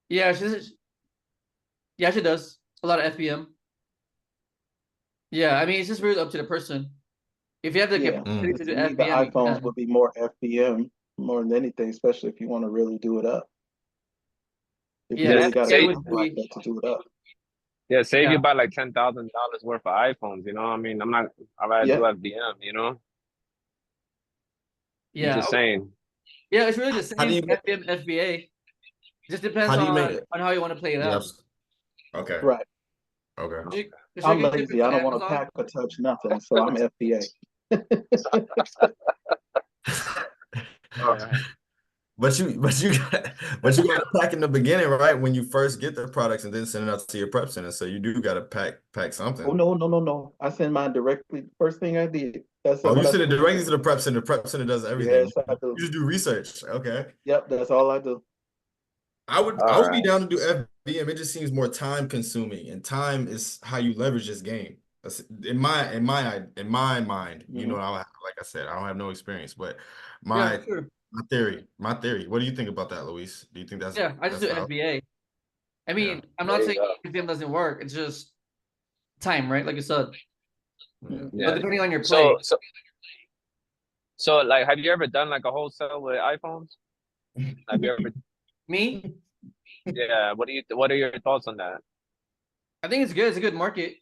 Speaker 1: Yeah, she does a lot of FBM. Yeah, I mean, it's just really up to the person. If you have the
Speaker 6: Yeah,
Speaker 1: capacity to
Speaker 6: because
Speaker 1: do
Speaker 6: to me, the
Speaker 1: FBM, you
Speaker 6: iPhones
Speaker 1: can.
Speaker 6: would be more FBM more than anything, especially if you want to really do it up. If you
Speaker 1: Yeah,
Speaker 6: really got
Speaker 1: FBA
Speaker 7: Say
Speaker 1: would
Speaker 6: something like
Speaker 1: be.
Speaker 6: that to do it up.
Speaker 7: yeah, say if
Speaker 1: Yeah,
Speaker 7: you buy like $10,000 worth of iPhones, you know, I mean, I'd rather do
Speaker 6: Yeah,
Speaker 7: FBM, you know? I'm
Speaker 1: yeah,
Speaker 7: just saying.
Speaker 1: yeah. It's really the
Speaker 4: how do
Speaker 1: same
Speaker 4: you make
Speaker 1: FBM, FBA. It just depends
Speaker 4: how do you make it?
Speaker 1: on how you want to play it out.
Speaker 4: Yes. Okay.
Speaker 6: right.
Speaker 4: Okay.
Speaker 1: Because you
Speaker 6: I'm
Speaker 1: can ship it
Speaker 6: lazy. I
Speaker 1: to
Speaker 6: don't want to
Speaker 1: Amazon.
Speaker 6: pack or touch nothing, so I'm FBA.
Speaker 7: Yeah.
Speaker 4: But you gotta pack in the beginning, right? When you first get the products and then send it out to your prep center. So you do gotta pack
Speaker 6: Oh
Speaker 4: something.
Speaker 6: no! I send mine directly. First thing I did. That's
Speaker 4: Oh, you
Speaker 6: what I
Speaker 4: send it
Speaker 6: do.
Speaker 4: directly to the prep center. Prep center does everything.
Speaker 6: Yes, I
Speaker 4: You
Speaker 6: do.
Speaker 4: just do research. Okay.
Speaker 6: Yep, that's all I do.
Speaker 4: I
Speaker 7: All
Speaker 4: would be
Speaker 7: right.
Speaker 4: down to do FBM. It just seems more time consuming, and time is how you leverage this game. That's in my mind, you know, like I said, I don't have no experience, but
Speaker 1: Yeah,
Speaker 4: my
Speaker 1: sure.
Speaker 4: my theory. What do you think about that, Luis? Do you think
Speaker 1: Yeah, I just do
Speaker 4: valid?
Speaker 1: FBA. I mean,
Speaker 4: Yeah.
Speaker 1: I'm
Speaker 7: There
Speaker 1: not
Speaker 7: you
Speaker 1: saying
Speaker 7: go.
Speaker 1: FBM doesn't work. It's just time, right? Like you said.
Speaker 4: Yeah.
Speaker 1: But
Speaker 7: Yeah.
Speaker 1: depending on your play.
Speaker 7: So like, have you ever done like a wholesale with iPhones? Have you ever?
Speaker 1: Me,
Speaker 7: Yeah. What are your thoughts on that?
Speaker 1: I think it's good. It's a good market.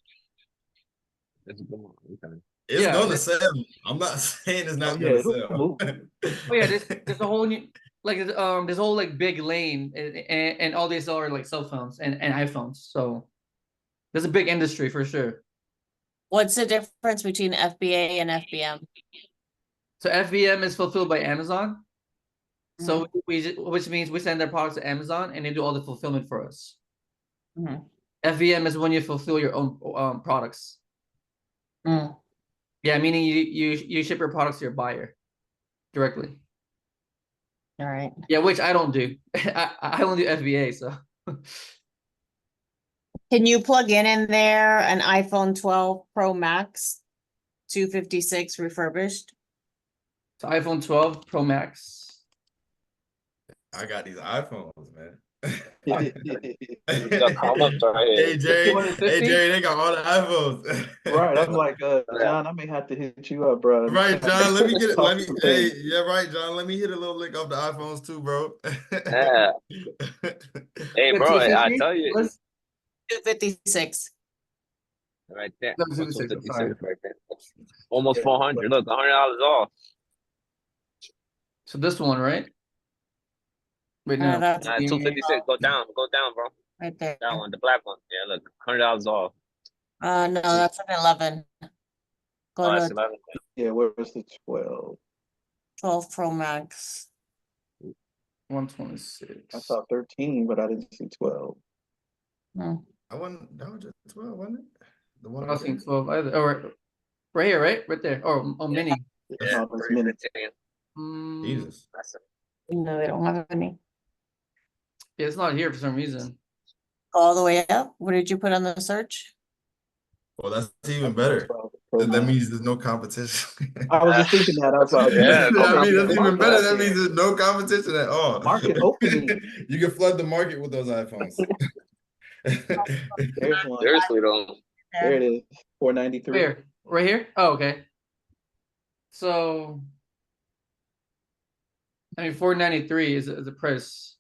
Speaker 7: It's a good one. Okay.
Speaker 4: It's
Speaker 1: Yeah.
Speaker 4: gonna sell. I'm not saying it's
Speaker 6: Oh
Speaker 4: not
Speaker 6: yeah,
Speaker 4: gonna
Speaker 6: it'll
Speaker 4: sell.
Speaker 6: move.
Speaker 1: Oh yeah, there's a whole new like this whole like big lane and all these are like cell phones and iPhones. So there's a big industry for sure.
Speaker 3: What's the difference between FBA and FBM?
Speaker 1: So FBM is fulfilled by Amazon. So which means we send their products to Amazon and they do all the fulfillment for us.
Speaker 3: Mhm.
Speaker 1: FBM is when you fulfill your own products.
Speaker 3: Mm.
Speaker 1: Yeah, meaning you ship your products to your buyer directly.
Speaker 3: All right.
Speaker 1: Yeah, which I don't do. I only do FBA. So
Speaker 3: Can you plug in there an iPhone 12 Pro Max 256 refurbished?
Speaker 1: so iPhone 12 Pro Max.
Speaker 4: I got these iPhones, man.
Speaker 7: You got comments right here.
Speaker 4: Hey Jerry,
Speaker 1: 250?
Speaker 4: they got all the iPhones.
Speaker 6: Right, I'm like, John, I may have to hit you up, bro.
Speaker 4: Right, John. Let me get it.
Speaker 6: Talk some
Speaker 4: Hey,
Speaker 6: things.
Speaker 4: yeah, right, John. Let me hit a little lick off the iPhones too, bro.
Speaker 7: Yeah. Hey,
Speaker 1: The
Speaker 7: bro, I
Speaker 1: 250
Speaker 7: tell you,
Speaker 1: was
Speaker 3: 256.
Speaker 7: right there.
Speaker 1: no,
Speaker 7: What's
Speaker 1: 256,
Speaker 7: 56 right there? Almost
Speaker 6: Yeah,
Speaker 7: 400. Look, $100 off.
Speaker 1: so this one, right? Wait, no.
Speaker 3: That's
Speaker 7: 256. Go down, bro.
Speaker 3: right there.
Speaker 7: That one, the black one. Yeah, look, $100 off.
Speaker 3: No, that's an 11. Go
Speaker 7: that's
Speaker 3: to
Speaker 7: 11.
Speaker 6: Yeah, where's the 12?
Speaker 3: 12 Pro Max.
Speaker 1: 126.
Speaker 6: I saw 13, but I didn't see 12.
Speaker 3: Hmm.
Speaker 4: I wasn't. That was just 12, wasn't it? The one
Speaker 1: I'm not
Speaker 4: up
Speaker 1: seeing
Speaker 4: there?
Speaker 1: 12 either. Oh, right here, right? Right there. Oh, mini.
Speaker 7: Yeah,
Speaker 6: No, there's many.
Speaker 7: 15.
Speaker 4: Jesus.
Speaker 7: That's it.
Speaker 3: No, they don't have any.
Speaker 1: Yeah, it's not here for some reason.
Speaker 3: All the way up. What did you put on the search?
Speaker 4: Well, that's even better.
Speaker 6: 12 Pro
Speaker 4: That
Speaker 6: Max.
Speaker 4: means there's no competition.
Speaker 6: I was just thinking that. I was like,
Speaker 7: Yeah,
Speaker 6: oh,
Speaker 4: I mean,
Speaker 6: maybe
Speaker 4: that's
Speaker 6: a
Speaker 4: even
Speaker 6: market
Speaker 4: better.
Speaker 6: out
Speaker 4: That means
Speaker 6: there.
Speaker 4: there's no competition at all.
Speaker 6: Market opening.
Speaker 4: You can flood the market with those iPhones.
Speaker 6: There's one.
Speaker 7: seriously though.
Speaker 6: There it is. 493.
Speaker 1: Where? Right here? Oh, okay. So, I mean, 493 is the price.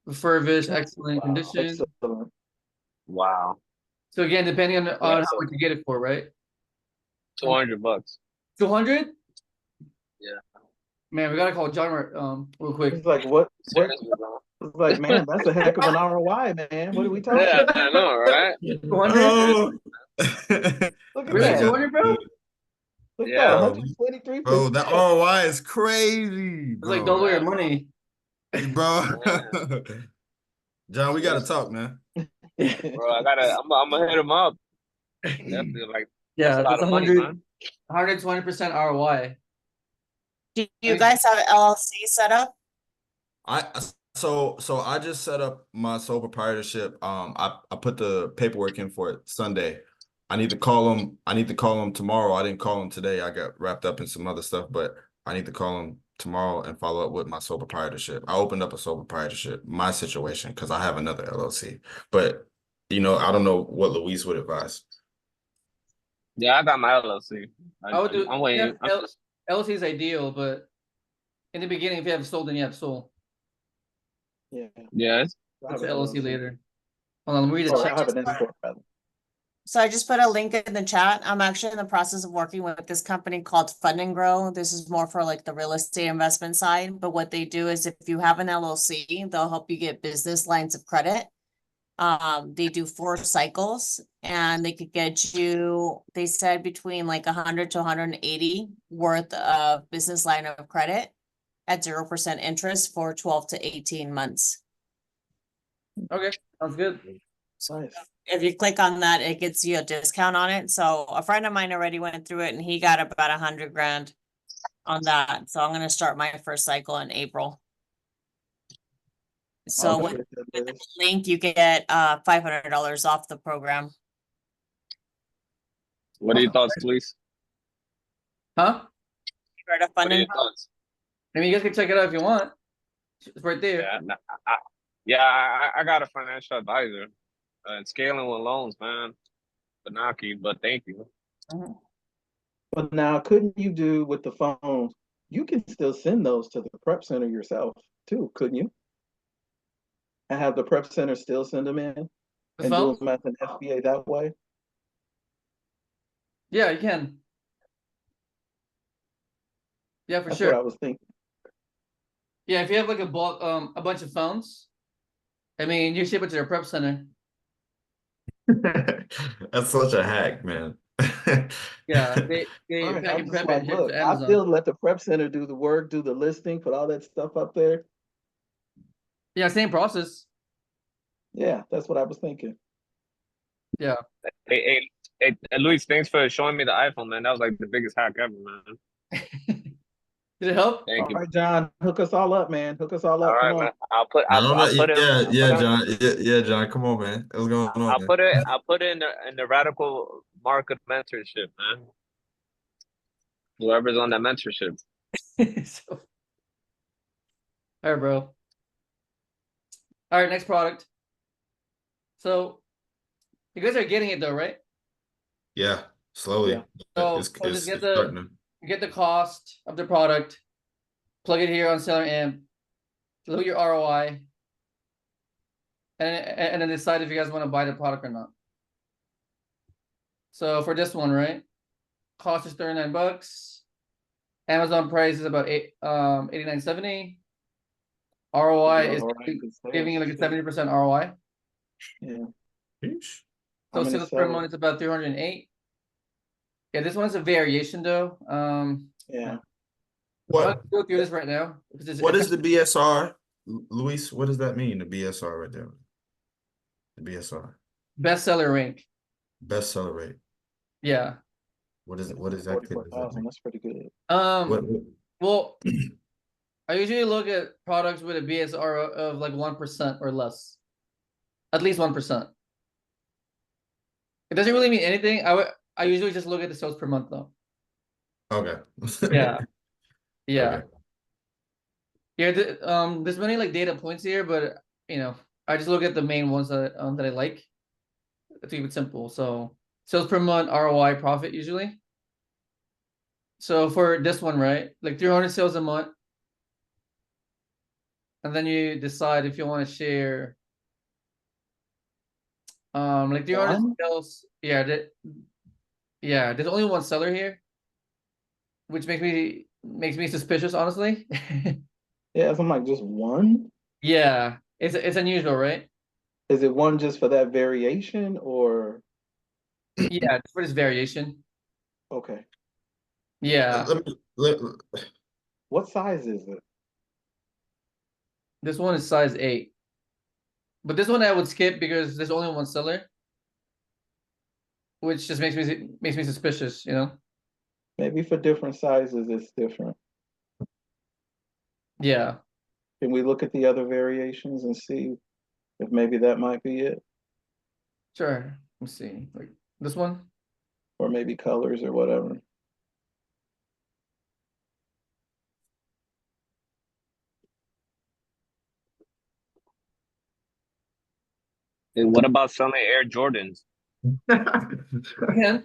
Speaker 1: Refurbished, excellent
Speaker 6: Wow,
Speaker 1: condition.
Speaker 6: excellent.
Speaker 7: Wow.
Speaker 1: So again, depending on
Speaker 7: Yeah,
Speaker 1: how
Speaker 7: so
Speaker 1: much you get it for, right?
Speaker 7: $200.
Speaker 1: 200?
Speaker 7: Yeah.
Speaker 1: Man, we gotta call John real quick.
Speaker 6: It's like what?
Speaker 7: Seriously though.
Speaker 6: It's like, man, that's a heck of an ROI, man. What are we talking?
Speaker 7: Yeah, I know, right?
Speaker 1: 200?
Speaker 4: Oh.
Speaker 6: Look at
Speaker 1: Really,
Speaker 6: that.
Speaker 1: 200, bro?
Speaker 6: Look at
Speaker 7: Yeah.
Speaker 6: that.
Speaker 4: Bro,
Speaker 6: 123
Speaker 4: bro, that ROI is crazy,
Speaker 1: It's like
Speaker 4: bro.
Speaker 1: double your money.
Speaker 4: Bro.
Speaker 7: Yeah.
Speaker 4: John, we gotta
Speaker 7: Seriously.
Speaker 4: talk, man.
Speaker 7: Bro, I'm gonna hit him up. Definitely, like, that's
Speaker 1: Yeah,
Speaker 7: a lot
Speaker 1: that's
Speaker 7: of money,
Speaker 1: 100,
Speaker 7: man.
Speaker 1: 120% ROI.
Speaker 3: Do you guys have LLC set up?
Speaker 4: So I just set up my sole proprietorship. I put the paperwork in for it Sunday. I need to call him tomorrow. I didn't call him today. I got wrapped up in some other stuff, but I need to call him tomorrow and follow up with my sole proprietorship. I opened up a sole proprietorship, my situation, because I have another LLC. But I don't know what Luis would advise.
Speaker 7: Yeah, I got my LLC.
Speaker 1: I would do,
Speaker 7: I'm
Speaker 1: yeah,
Speaker 7: waiting.
Speaker 1: LLC is ideal, but in the beginning, if you have sold, then you have sold.
Speaker 6: Yeah.
Speaker 7: Yes.
Speaker 6: I
Speaker 1: That's
Speaker 6: have
Speaker 1: the
Speaker 6: an
Speaker 1: LLC
Speaker 6: LLC.
Speaker 1: later. Hold on, let me read the
Speaker 6: Or I
Speaker 1: chat.
Speaker 6: have an S corp rather.
Speaker 3: So I just put a link in the chat. I'm actually in the process of working with this company called Fund and Grow. This is more for like the real estate investment side. But what they do is if you have an LLC, they'll help you get business lines of credit. They do 4 cycles and they could get you, they said between like 100 to 180 worth of business line of credit at 0% interest for 12 to 18 months.
Speaker 1: Okay, sounds good.
Speaker 6: Nice.
Speaker 3: If you click on that, it gets you a discount on it. So a friend of mine already went through it and he got about 100 grand on that. So I'm going to start my first cycle in April. So
Speaker 6: I'll
Speaker 3: with
Speaker 6: check that
Speaker 3: the
Speaker 6: list.
Speaker 3: link, you get $500 off the program.
Speaker 7: What are your thoughts, Luis?
Speaker 1: Huh?
Speaker 3: Heard of
Speaker 7: What
Speaker 3: Fund
Speaker 7: are
Speaker 3: and
Speaker 7: your
Speaker 3: Grow?
Speaker 7: thoughts?
Speaker 1: I mean, you guys can check it out if you want. It's right there.
Speaker 7: Yeah, I got a financial advisor. And scaling with loans, man. Benaki, but thank you.
Speaker 6: But now, couldn't you do with the phones? You can still send those to the prep center yourself too, couldn't you? And have the prep center still send them in
Speaker 1: The
Speaker 6: and do
Speaker 1: phone?
Speaker 6: them as an FBA that way?
Speaker 1: Yeah, you can. Yeah, for
Speaker 6: That's
Speaker 1: sure.
Speaker 6: what I was thinking.
Speaker 1: Yeah, if you have like a bunch of phones, I mean, you ship it to your prep center.
Speaker 4: That's such a hack, man.
Speaker 1: Yeah, they
Speaker 6: Right.
Speaker 1: pack
Speaker 6: I'm
Speaker 1: and
Speaker 6: just
Speaker 1: prep
Speaker 6: like,
Speaker 1: and ship
Speaker 6: look,
Speaker 1: to
Speaker 6: I
Speaker 1: Amazon.
Speaker 6: still let the prep center do the work, do the listing, put all that stuff up there.
Speaker 1: Yeah, same process.
Speaker 6: Yeah, that's what I was thinking.
Speaker 1: Yeah.
Speaker 7: Hey, Luis, thanks for showing me the iPhone, man. That was like the biggest hack ever, man.
Speaker 1: Did it help?
Speaker 7: Thank
Speaker 6: All
Speaker 7: you.
Speaker 6: right, John, hook us all up, man. Hook us all
Speaker 7: All
Speaker 6: up.
Speaker 7: right,
Speaker 6: Come on.
Speaker 7: man. I'll put
Speaker 4: John. Yeah, John. Come on, man. What's going on, man?
Speaker 7: I'll put it in the radical market mentorship, man. Whoever's on that mentorship.
Speaker 1: So, all right, bro. All right, next product. So, you guys are getting it though, right?
Speaker 4: Yeah, slowly.
Speaker 6: Yeah.
Speaker 1: So,
Speaker 4: It's
Speaker 1: just get
Speaker 4: starting to.
Speaker 1: the cost of the product, plug it here on Seller Amp, look at your ROI, and then decide if you guys want to buy the product or not. So for this one, right? Cost is $39. Amazon price is about $89.70. ROI is giving you like a 70% ROI.
Speaker 6: Yeah.
Speaker 1: So
Speaker 6: How many
Speaker 1: sales per
Speaker 6: sellers?
Speaker 1: month is about 308. Yeah, this one's a variation though.
Speaker 6: Yeah.
Speaker 1: I'm
Speaker 4: What
Speaker 1: gonna go through this right now.
Speaker 4: what is the BSR, Luis? What does that mean? The BSR right there. The BSR.
Speaker 1: bestseller rank?
Speaker 4: Bestseller rate.
Speaker 1: Yeah.
Speaker 4: What is it? What exactly does that
Speaker 6: 44,000.
Speaker 4: mean?
Speaker 6: That's pretty good.
Speaker 4: What,
Speaker 1: Well, I usually look at products with a BSR of like 1% or less. At least 1%. It doesn't really mean anything. I usually just look at the sales per month though.
Speaker 4: okay.
Speaker 1: Yeah. Yeah.
Speaker 4: Okay.
Speaker 1: Yeah, there's many like data points here, but I just look at the main ones that I like. To keep it simple. So sales per month, ROI, profit usually. So for this one, right, like 300 sales a month, and then you decide if you want to share, like 300
Speaker 6: One?
Speaker 1: sales. Yeah, there's only one seller here, which makes me suspicious, honestly.
Speaker 6: Yeah, so I'm like, just one?
Speaker 1: Yeah, it's unusual, right?
Speaker 6: Is it one just for that variation or
Speaker 1: Yeah, it's for this variation.
Speaker 6: okay?
Speaker 1: Yeah,
Speaker 6: What size is it?
Speaker 1: this one is size 8, but this one I would skip because there's only one seller, which just makes me suspicious,
Speaker 6: Maybe for different sizes, it's different.
Speaker 1: Yeah.
Speaker 6: Can we look at the other variations and see if maybe that might be it?
Speaker 1: Sure. Let me see. Like this one?
Speaker 6: Or maybe colors or whatever.
Speaker 7: And what about selling Air Jordans?
Speaker 1: Yeah.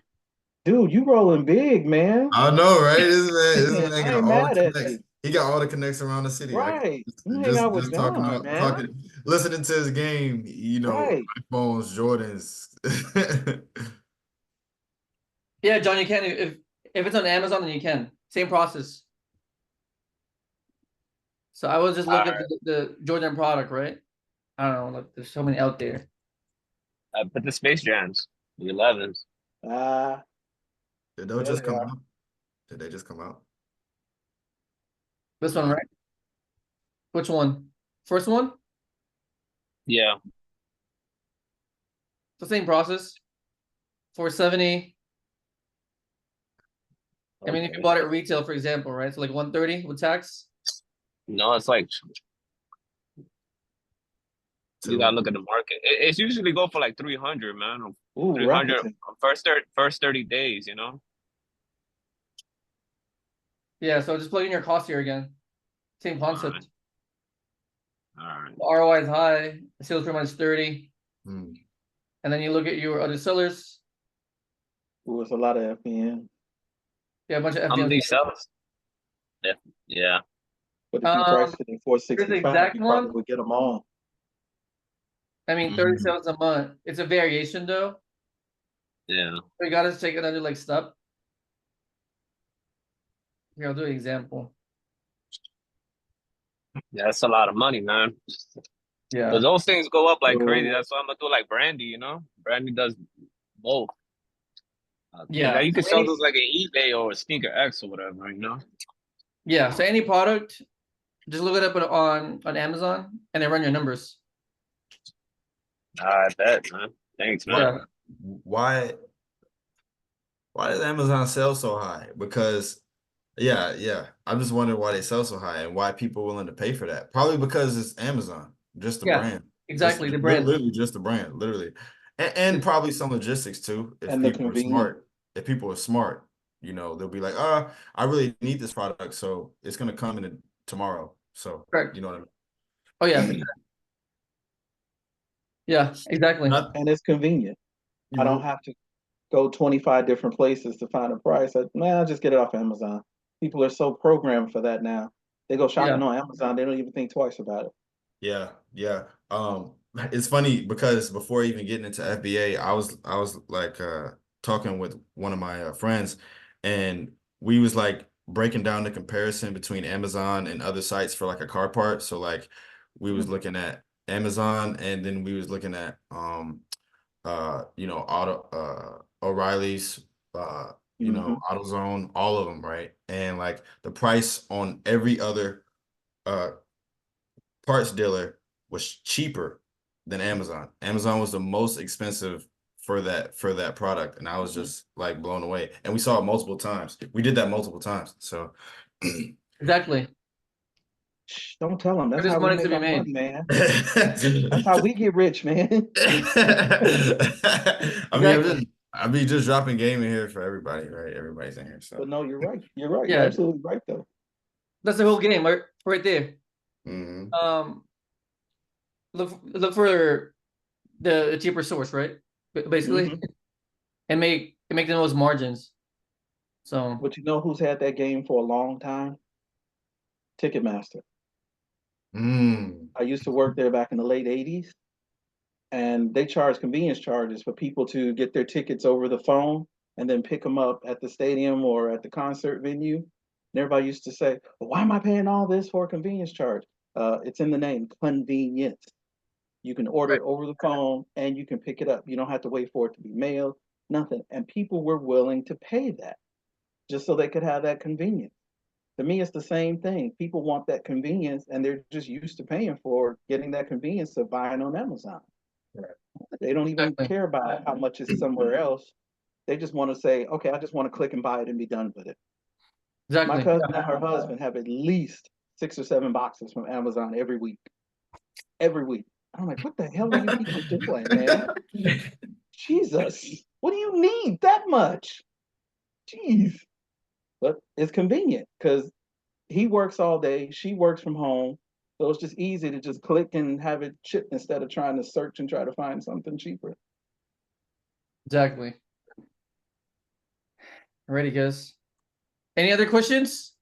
Speaker 6: Dude, you rolling big, man.
Speaker 4: I know, right? This man
Speaker 6: I
Speaker 4: got
Speaker 6: ain't
Speaker 4: all the
Speaker 6: mad at
Speaker 4: connects.
Speaker 6: you.
Speaker 4: He got all the connects around the city.
Speaker 6: Right. You hang out with
Speaker 4: Just talking
Speaker 6: John,
Speaker 4: about
Speaker 6: man.
Speaker 4: listening to his game,
Speaker 6: Right.
Speaker 4: iPhones, Jordans.
Speaker 1: Yeah, John, you can if it's on Amazon, then you can. Same process. So I was just looking at the Jordan product, right? I don't know, like there's so many out there.
Speaker 7: But the Space Jams, the 11s.
Speaker 6: Ah,
Speaker 4: Did those
Speaker 6: there
Speaker 4: just
Speaker 6: they
Speaker 4: come
Speaker 6: are.
Speaker 4: out? Did they just come out?
Speaker 1: This one, right? Which one? First one?
Speaker 7: Yeah.
Speaker 1: It's the same process. 470. I mean, if you
Speaker 7: Okay.
Speaker 1: bought it retail, for example, right? So like 130 with tax.
Speaker 7: No, it's like you gotta look at the market. It's usually go for like 300, man.
Speaker 6: Ooh,
Speaker 7: 300
Speaker 6: Rakuten.
Speaker 7: first 30 days,
Speaker 1: Yeah, so just plug in your cost here again. Same concept.
Speaker 7: All right.
Speaker 1: The ROI is high, the sales per month is 30.
Speaker 4: Hmm.
Speaker 1: And then you look at your other sellers.
Speaker 6: Ooh, it's a lot of FBN.
Speaker 1: Yeah, a bunch of
Speaker 7: How
Speaker 1: FBM.
Speaker 7: many sales? Yeah.
Speaker 6: But if you price it in
Speaker 1: Here's the
Speaker 6: 465,
Speaker 1: exact
Speaker 6: you probably
Speaker 1: one.
Speaker 6: would get them all.
Speaker 1: I mean, 30 sales a month. It's a variation though.
Speaker 7: Yeah.
Speaker 1: We gotta take another like step. Here, I'll do an example.
Speaker 7: Yeah, that's a lot of money, man.
Speaker 1: Yeah.
Speaker 7: But those things go up like crazy.
Speaker 6: So,
Speaker 7: That's why I'm gonna do like Brandy, Brandy does both.
Speaker 1: Yeah.
Speaker 7: You can
Speaker 1: So
Speaker 7: sell those like an eBay or a Sneaker X or whatever,
Speaker 1: yeah. So any product, just look it up on Amazon and then run your numbers.
Speaker 7: I bet, man. Thanks, man.
Speaker 1: Yeah.
Speaker 4: Why does Amazon sell so high? Because yeah. I'm just wondering why they sell so high and why people are willing to pay for that. Probably because it's Amazon, just the
Speaker 1: Yeah,
Speaker 4: brand.
Speaker 1: exactly, the brand.
Speaker 4: Literally just the brand, literally. And probably some logistics too. If
Speaker 6: and the
Speaker 4: people are
Speaker 6: convenience.
Speaker 4: smart, they'll be like, I really need this product, so it's gonna come in tomorrow. So
Speaker 1: Correct.
Speaker 4: you know what I mean?
Speaker 1: Oh yeah. Yeah, exactly.
Speaker 6: And it's convenient. I don't have to go 25 different places to find a price. I'll just get it off Amazon. People are so programmed for that now. They go shopping on Amazon, they don't even think twice about it.
Speaker 4: Yeah. It's funny because before even getting into FBA, I was like talking with one of my friends, and we was like breaking down the comparison between Amazon and other sites for like a car part. So like we was looking at Amazon, and then we was looking at O'Reilly's, you know, AutoZone, all of them, right? And like the price on every other parts dealer was cheaper than Amazon. Amazon was the most expensive for that product, and I was just like blown away. And we saw it multiple times. We did that multiple times. So
Speaker 1: Exactly.
Speaker 6: Shh, don't tell them. That's
Speaker 1: There's
Speaker 6: how we
Speaker 1: money to
Speaker 6: make
Speaker 1: be
Speaker 6: our
Speaker 1: made.
Speaker 6: money, man. That's how we get rich, man.
Speaker 1: Exactly.
Speaker 4: I mean, just dropping game in here for everybody, right? Everybody's in here, so.
Speaker 6: But no, you're right. You're right. You're
Speaker 1: Yeah.
Speaker 6: absolutely right, though.
Speaker 1: That's the whole game, right there.
Speaker 4: Mhm.
Speaker 1: Look for the cheaper source, right? Basically, and make the most margins. So,
Speaker 6: But you know who's had that game for a long time? Ticketmaster. I used to work there back in the late 80s, and they charge convenience charges for people to get their tickets over the phone and then pick them up at the stadium or at the concert venue. And everybody used to say, well, why am I paying all this for a convenience charge? It's in the name, convenience. You can order it over the phone and you can pick it up. You don't have to wait for it to be mailed, nothing. And people were willing to pay that just so they could have that convenience. To me, it's the same thing. People want that convenience and they're just used to paying for getting that convenience of buying on Amazon. They don't even care about how much is somewhere else. They just want to say, okay, I just want to click and buy it and be done with it.
Speaker 1: exactly.
Speaker 6: My cousin and her husband have at least 6 or 7 boxes from Amazon every week. Every week. I'm like, what the hell are you people doing, man? Jesus, what do you need that much? Jeez. But it's convenient because he works all day, she works from home. So it's just easy to just click and have it shipped instead of trying to search and try to find something cheaper.
Speaker 1: Exactly. Ready, guys? Any other questions?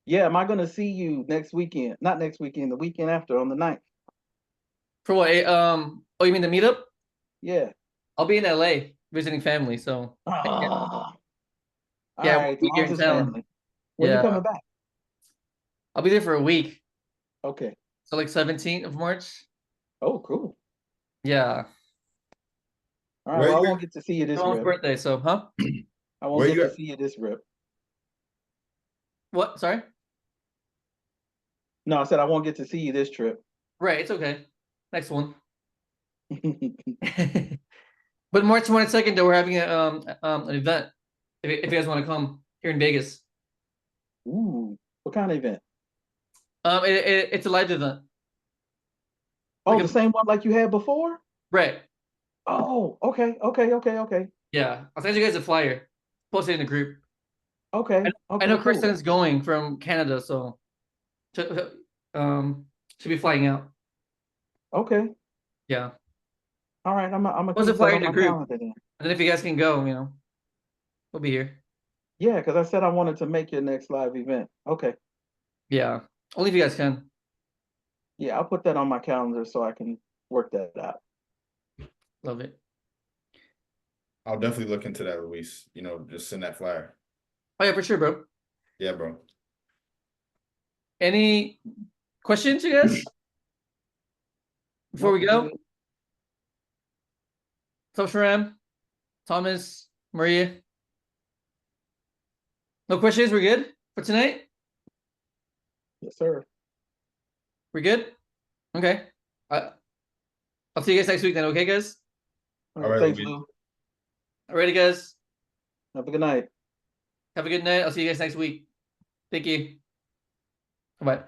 Speaker 6: Yeah, am I going to see you next weekend? Not next weekend, the weekend after on the 9th.
Speaker 1: For what? Oh, you mean the meetup?
Speaker 6: Yeah.
Speaker 1: I'll be in LA visiting family, so
Speaker 6: All
Speaker 1: yeah,
Speaker 6: right, as
Speaker 1: we'll be
Speaker 6: long
Speaker 1: here
Speaker 6: as
Speaker 1: in
Speaker 6: it's
Speaker 1: town.
Speaker 6: family. When you
Speaker 1: Yeah,
Speaker 6: coming back?
Speaker 1: I'll be there for a week.
Speaker 6: Okay.
Speaker 1: So like 17th of March.
Speaker 6: Oh, cool.
Speaker 1: Yeah.
Speaker 6: All right,
Speaker 4: Where
Speaker 6: well, I
Speaker 4: you
Speaker 6: won't get to see you this
Speaker 1: Mom's
Speaker 6: rip.
Speaker 1: birthday, so huh?
Speaker 6: I won't
Speaker 4: Where
Speaker 6: get
Speaker 4: you
Speaker 6: to
Speaker 4: at?
Speaker 6: see you this rip.
Speaker 1: What? Sorry?
Speaker 6: No, I said I won't get to see you this trip.
Speaker 1: Right, it's okay. Next one. But March 22nd, though, we're having an event. If you guys want to come here in Vegas.
Speaker 6: Ooh, what kind of event?
Speaker 1: It's a live event.
Speaker 6: Oh,
Speaker 1: Like
Speaker 6: the same one like you had before?
Speaker 1: right.
Speaker 6: Oh, okay.
Speaker 1: Yeah. I'll send you guys a flyer. Post it in the group.
Speaker 6: Okay,
Speaker 1: I know
Speaker 6: cool.
Speaker 1: Kristen's going from Canada, so should be flying out.
Speaker 6: Okay.
Speaker 1: Yeah.
Speaker 6: All right, I'm gonna
Speaker 1: Post a
Speaker 6: keep that
Speaker 1: flyer
Speaker 6: on
Speaker 1: in the
Speaker 6: my
Speaker 1: group.
Speaker 6: calendar then.
Speaker 1: And then if you guys can go, we'll be here.
Speaker 6: Yeah, because I said I wanted to make your next live event. Okay.
Speaker 1: Yeah. Only if you guys can.
Speaker 6: Yeah, I'll put that on my calendar so I can work that out.
Speaker 1: Love it.
Speaker 4: I'll definitely look into that, Luis. You know, just send that flyer.
Speaker 1: Oh yeah, for sure, bro.
Speaker 4: Yeah, bro.
Speaker 1: Any questions, you guys? Before we go? So Sharam, Thomas, Maria. No questions? We're good for tonight?
Speaker 6: Yes, sir.
Speaker 1: We're good? Okay. I'll see you guys next week then, okay, guys?
Speaker 6: All
Speaker 4: All
Speaker 6: right,
Speaker 4: right,
Speaker 6: thanks,
Speaker 4: Luis.
Speaker 6: Lou.
Speaker 1: Alrighty, guys.
Speaker 6: Have a good night.
Speaker 1: Have a good night. I'll see you guys next week. Thank you. Bye.